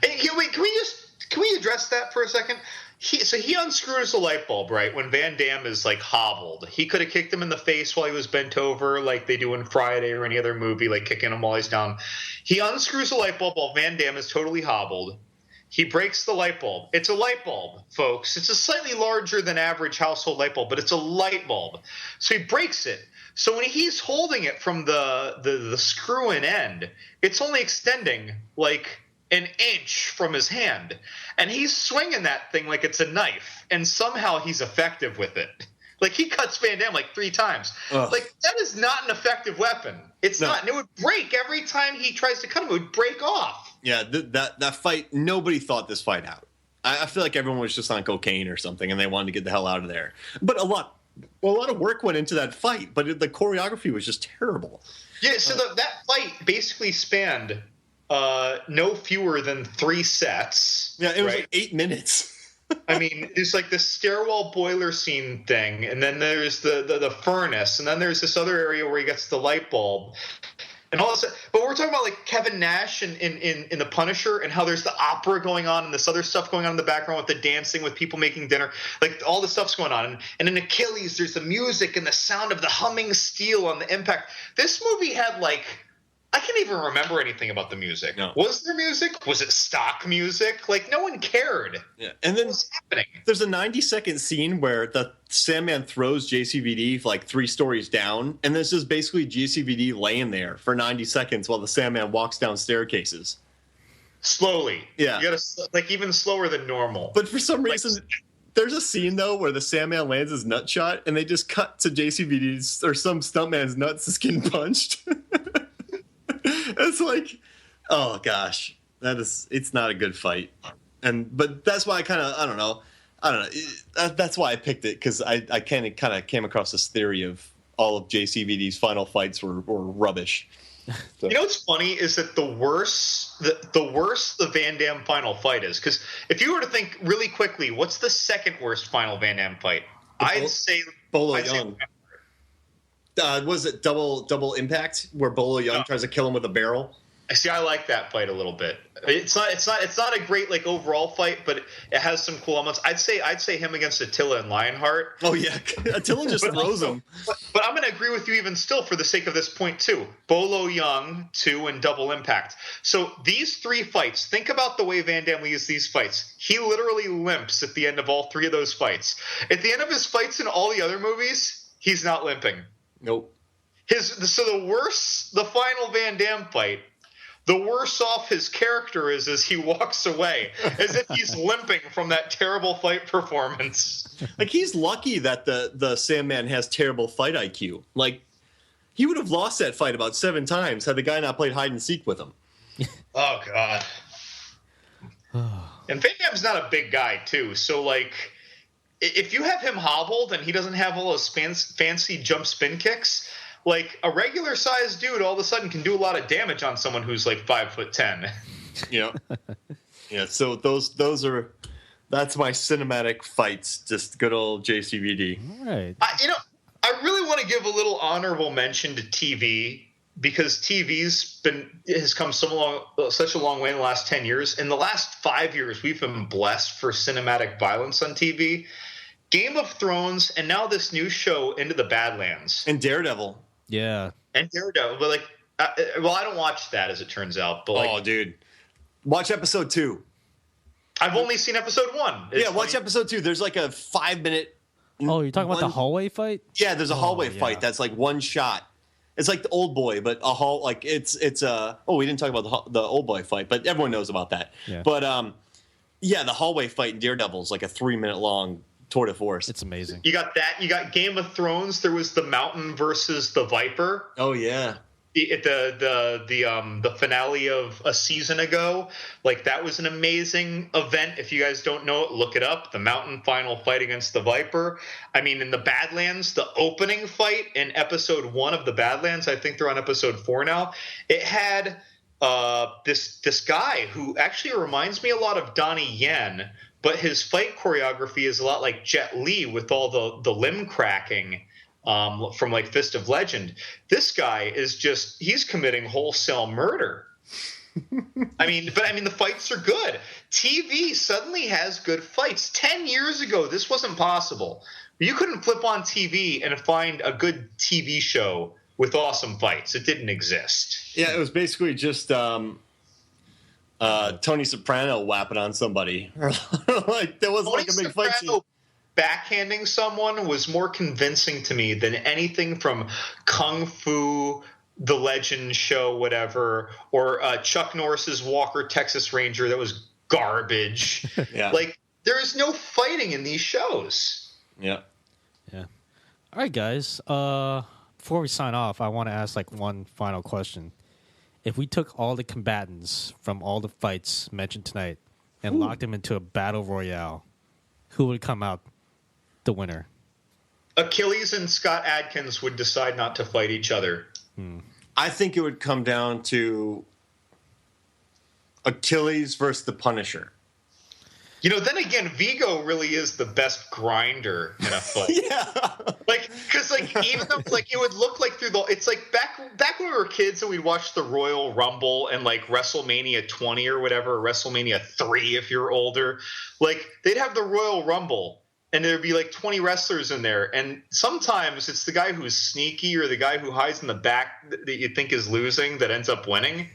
Hey, wait, can we address that for a second? He unscrews the light bulb, right, when Van Damme is, like, hobbled. He could have kicked him in the face while he was bent over, like they do in Friday or any other movie, like kicking him while he's down. He unscrews the light bulb while Van Damme is totally hobbled. He breaks the light bulb. It's a light bulb, folks. It's a slightly larger than average household light bulb, but it's a light bulb. So he breaks it. So when he's holding it from the screw-in end, it's only extending like an inch from his hand. And he's swinging that thing like it's a knife. And somehow he's effective with it. Like, he cuts Van Damme like 3 times. Ugh. Like, that is not an effective weapon. It's not. And it would break every time he tries to cut him. It would break off. Yeah, that fight, nobody thought this fight out. I feel like everyone was just on cocaine or something, and they wanted to get the hell out of there. But a lot of work went into that fight, but the choreography was just terrible. Yeah, so that fight basically spanned no fewer than 3 sets. Yeah, it was like 8 minutes. I mean, there's like this stairwell boiler scene thing, and then there's the furnace, and then there's this other area where he gets the light bulb. And all this, but we're talking about like Kevin Nash in The Punisher, and how there's the opera going on and this other stuff going on in the background with the dancing, with people making dinner, like all this stuff's going on. And in Achilles, there's the music and the sound of the humming steel on the impact. This movie had like, I can't even remember anything about the music. No. Was there music? Was it stock music? Like, no one cared. Yeah. And then there's a 90-second scene where the Sandman throws JCVD like 3 stories down, and this is basically JCVD laying there for 90 seconds while the Sandman walks down staircases. Slowly. Yeah. You gotta, like, even slower than normal. But for some reason, there's a scene, though, where the Sandman lands his nut shot, and they just cut to JCVD's or some stuntman's nuts is getting punched. It's like, oh gosh, it's not a good fight, but that's why I don't know. That's why I picked it, because I kind of came across this theory of all of JCVD's final fights were rubbish. So. You know what's funny is that the worse the Van Damme final fight is, because if you were to think really quickly, what's the second worst final Van Damme fight? I'd say Bolo Young. Was it double impact where Bolo Young tries to kill him with a barrel? See, I like that fight a little bit. It's not a great like overall fight, but it has some cool elements. I'd say him against Attila and Lionheart. Oh yeah, Attila just throws him. But I'm going to agree with you even still for the sake of this point too. Bolo Young 2 and Double Impact. So these 3 fights. Think about the way Van Damme leads these fights. He literally limps at the end of all 3 of those fights. At the end of his fights in all the other movies, he's not limping. Nope. So the final Van Damme fight. The worse off his character is as he walks away, as if he's limping from that terrible fight performance. Like, he's lucky that the Sandman has terrible fight IQ. Like, he would have lost that fight about 7 times had the guy not played hide and seek with him. Oh, God. And Van Damme's not a big guy, too. So, like, if you have him hobbled and he doesn't have all his fancy jump spin kicks, like, a regular-sized dude all of a sudden can do a lot of damage on someone who's, like, 5'10". Yeah. Yeah, so that's my cinematic fights, just good old JCVD. All right. I really want to give a little honorable mention to TV, because TV's has come such a long way in the last 10 years. In the last 5 years, we've been blessed for cinematic violence on TV. Game of Thrones, and now this new show, Into the Badlands. And Daredevil. Yeah. And Daredevil. But, like, I don't watch that, as it turns out. But, like, oh, dude. Watch episode 2. I've only seen episode 1. Watch episode 2. There's like a 5-minute. Oh, you're talking about the hallway fight? Yeah, there's a hallway fight that's like one shot. It's like the Old Boy, but it's we didn't talk about the Old Boy fight, but everyone knows about that. Yeah. But the hallway fight in Daredevil is like a 3-minute long tour de force. It's amazing. You got that. You got Game of Thrones. There was the Mountain versus the Viper. Oh yeah. The finale of a season ago, like, that was an amazing event. If you guys don't know it, look it up. The Mountain final fight against the Viper. I mean, in the Badlands, the opening fight in episode 1 of the Badlands, I think they're on episode 4 now. It had this guy who actually reminds me a lot of Donnie Yen, but his fight choreography is a lot like Jet Li with all the limb cracking. From like Fist of Legend. This guy is he's committing wholesale murder. I mean, the fights are good. TV suddenly has good fights. 10 years ago, this wasn't possible. You couldn't flip on TV and find a good TV show with awesome fights. It didn't exist. Yeah, it was basically just Tony Soprano whapping on somebody. Like, there wasn't like a big fight scene. Backhanding someone was more convincing to me than anything from Kung Fu, The Legend show, whatever, or Chuck Norris's Walker, Texas Ranger. That was garbage. Yeah. Like, there is no fighting in these shows. Yeah. Yeah. All right, guys. Before we sign off, I want to ask like one final question. If we took all the combatants from all the fights mentioned tonight and locked them into a battle royale, who would come out the winner? Achilles and Scott Adkins would decide not to fight each other. I think it would come down to Achilles versus the Punisher. You know, then again, Vigo really is the best grinder in a fight. Yeah. Like, because, like, even though, like, it would look like it's like back when we were kids and we'd watch the Royal Rumble and, like, WrestleMania 20 or whatever, or WrestleMania 3 if you're older. Like, they'd have the Royal Rumble and there'd be, like, 20 wrestlers in there. And sometimes it's the guy who's sneaky or the guy who hides in the back that you think is losing that ends up winning.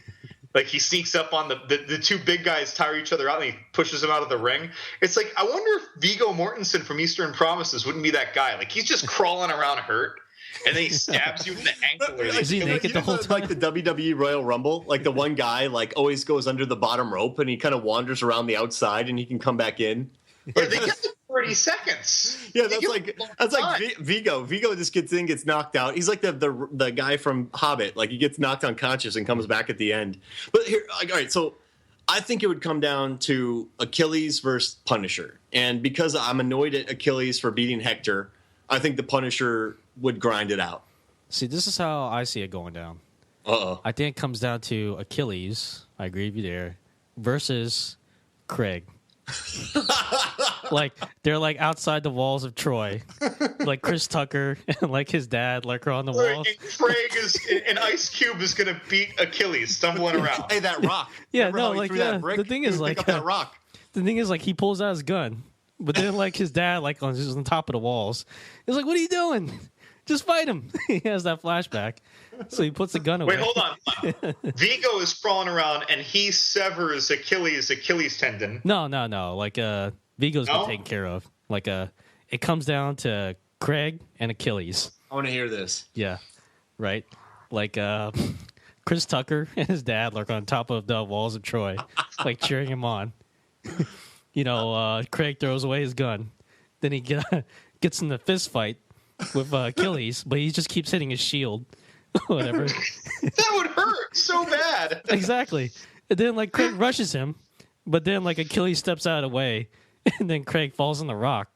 Like, he sneaks up on the two big guys, tire each other out, and he pushes them out of the ring. It's like, I wonder if Viggo Mortensen from Eastern Promises wouldn't be that guy. Like, he's just crawling around hurt, and then he stabs you in the ankle. Is he naked the whole time? Like the WWE Royal Rumble, like the one guy like always goes under the bottom rope, and he kind of wanders around the outside, and he can come back in. Yeah, they get 30 seconds. Yeah, that's like Vigo. Vigo just gets in, gets knocked out. He's like the guy from Hobbit. Like he gets knocked unconscious and comes back at the end. But here, like, all right, so I think it would come down to Achilles versus Punisher. And because I'm annoyed at Achilles for beating Hector, I think the Punisher would grind it out. See, this is how I see it going down. I think it comes down to Achilles, I agree with you there, versus Craig. Like they're like outside the walls of Troy, like Chris Tucker and like his dad, like are on the walls. And Craig is an Ice Cube is going to beat Achilles stumbling around. Hey, that rock! Yeah, no, like the thing is like pick up that rock. The thing is like he pulls out his gun, but then like his dad like on top of the walls. He's like, "What are you doing? Just fight him." He has that flashback, so he puts the gun away. Wait, hold on. Vigo is crawling around and he severs Achilles tendon. No. Like Vigo's been taken care of. Like it comes down to Craig and Achilles. I want to hear this. Yeah, right. Like Chris Tucker and his dad like on top of the walls of Troy, like cheering him on. Craig throws away his gun. Then he gets in the fist fight with Achilles, but he just keeps hitting his shield. Whatever. That would hurt so bad. Exactly. And then like Craig rushes him, but then like Achilles steps out of the way, and then Craig falls on the rock.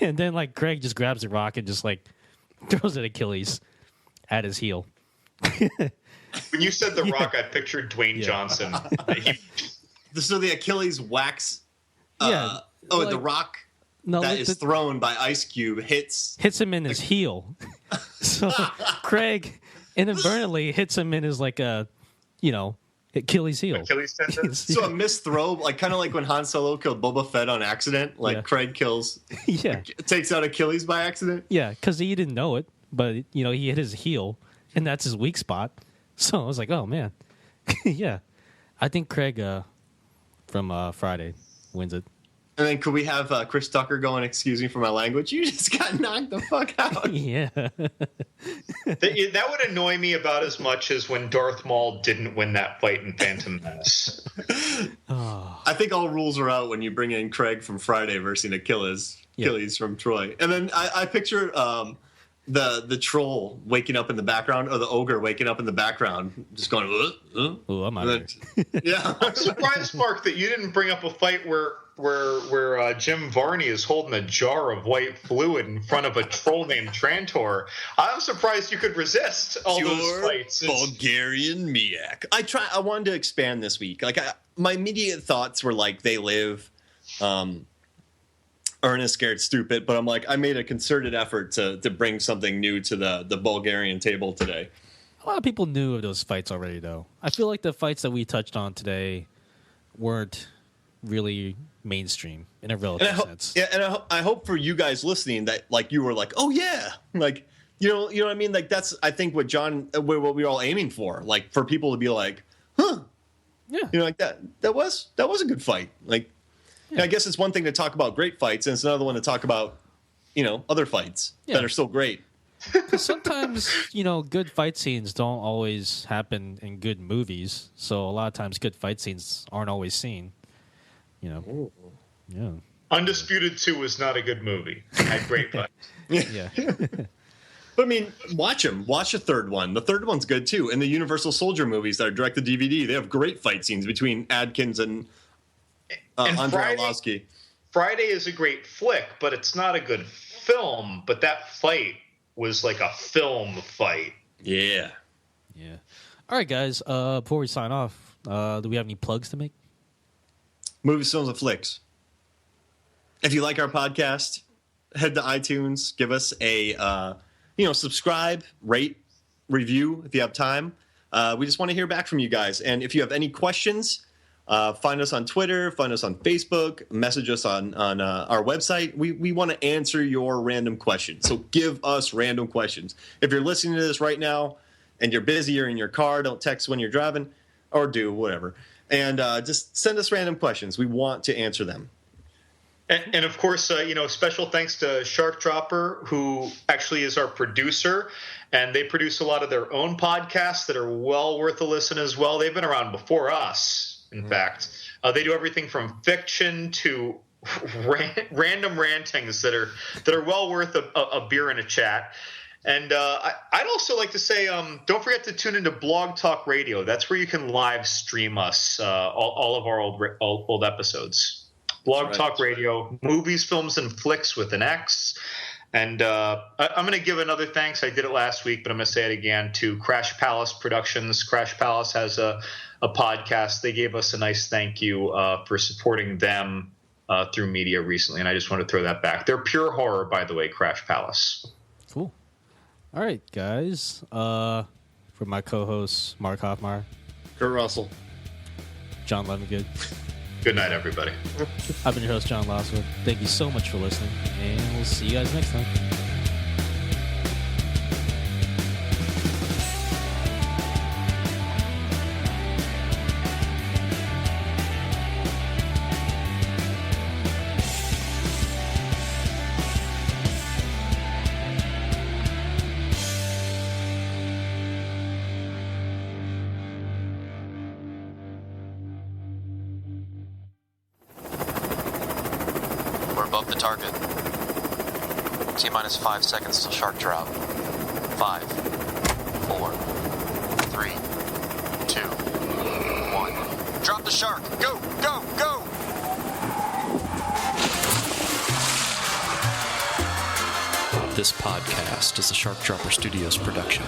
And then like Craig just grabs the rock and just like throws it at Achilles at his heel. When you said the rock, I pictured Dwayne Johnson. So the Achilles wax. The rock is thrown by Ice Cube hits him in his heel. So Craig inadvertently hits him in his like Achilles heel. Achilles tendon. So a missed throw, like kind of like when Han Solo killed Boba Fett on accident. Like Craig takes out Achilles by accident. Yeah, because he didn't know it, but he hit his heel, and that's his weak spot. So I was like, oh man, yeah. I think Craig from Friday wins it. And then could we have Chris Tucker going, excuse me for my language, you just got knocked the fuck out. Yeah. That would annoy me about as much as when Darth Maul didn't win that fight in Phantom Menace. I think all rules are out when you bring in Craig from Friday versus Achilles from Troy. And then I picture the troll waking up in the background, or the ogre waking up in the background, just going, Oh, I'm out of here. Yeah. I'm surprised, Mark, that you didn't bring up a fight where Jim Varney is holding a jar of white fluid in front of a troll named Trantor. I'm surprised you could resist all those fights. Bulgarian Miak. I wanted to expand this week. Like my immediate thoughts were like they live, Ernest Scared Stupid, but I'm like I made a concerted effort to bring something new to the Bulgarian table today. A lot of people knew of those fights already, though. I feel like the fights that we touched on today weren't really mainstream in a relative sense. Yeah, and I hope for you guys listening that like you were like, oh yeah, like you know what I mean. Like that's I think what we're all aiming for. Like for people to be like, huh, yeah, like that was a good fight. Like I guess it's one thing to talk about great fights, and it's another one to talk about other fights that are still great. Because sometimes good fight scenes don't always happen in good movies, so a lot of times good fight scenes aren't always seen. Yeah. Undisputed 2 was not a good movie. It had great fights. Yeah. But I mean, watch them. Watch the third one. The third one's good too. And the Universal Soldier movies that are direct to DVD, they have great fight scenes between Adkins and Andrei Arlovsky. Friday is a great flick, but it's not a good film. But that fight was like a film fight. Yeah. Yeah. All right, guys. Before we sign off, do we have any plugs to make? Movies, films, and flicks. If you like our podcast, head to iTunes, give us a subscribe, rate, review if you have time. We just want to hear back from you guys. And if you have any questions, find us on Twitter, find us on Facebook, message us on our website. We want to answer your random questions. So give us random questions. If you're listening to this right now and you're busy or in your car, don't text when you're driving, or do, whatever. And just send us random questions. We want to answer them. And of course, special thanks to Shark Dropper, who actually is our producer. And they produce a lot of their own podcasts that are well worth a listen as well. They've been around before us, in fact. They do everything from fiction to random rantings that are well worth a beer and a chat. And I'd also like to say, don't forget to tune into Blog Talk Radio. That's where you can live stream us, all of our old episodes. Blog Talk Radio, movies, films, and flicks with an X. And I'm going to give another thanks. I did it last week, but I'm going to say it again to Crash Palace Productions. Crash Palace has a podcast. They gave us a nice thank you for supporting them through media recently, and I just want to throw that back. They're pure horror, by the way, Crash Palace. Cool. All right, guys. For my co-hosts, Mark Hoffmeyer, Kurt Russell, John Levingood. Good night, everybody. I've been your host, John Losswood. Thank you so much for listening, and we'll see you guys next time. Target. T-minus 5 seconds till shark drop. 5, 4, 3, 2, 1. Drop the shark! Go! Go! Go! This podcast is a Shark Dropper Studios production.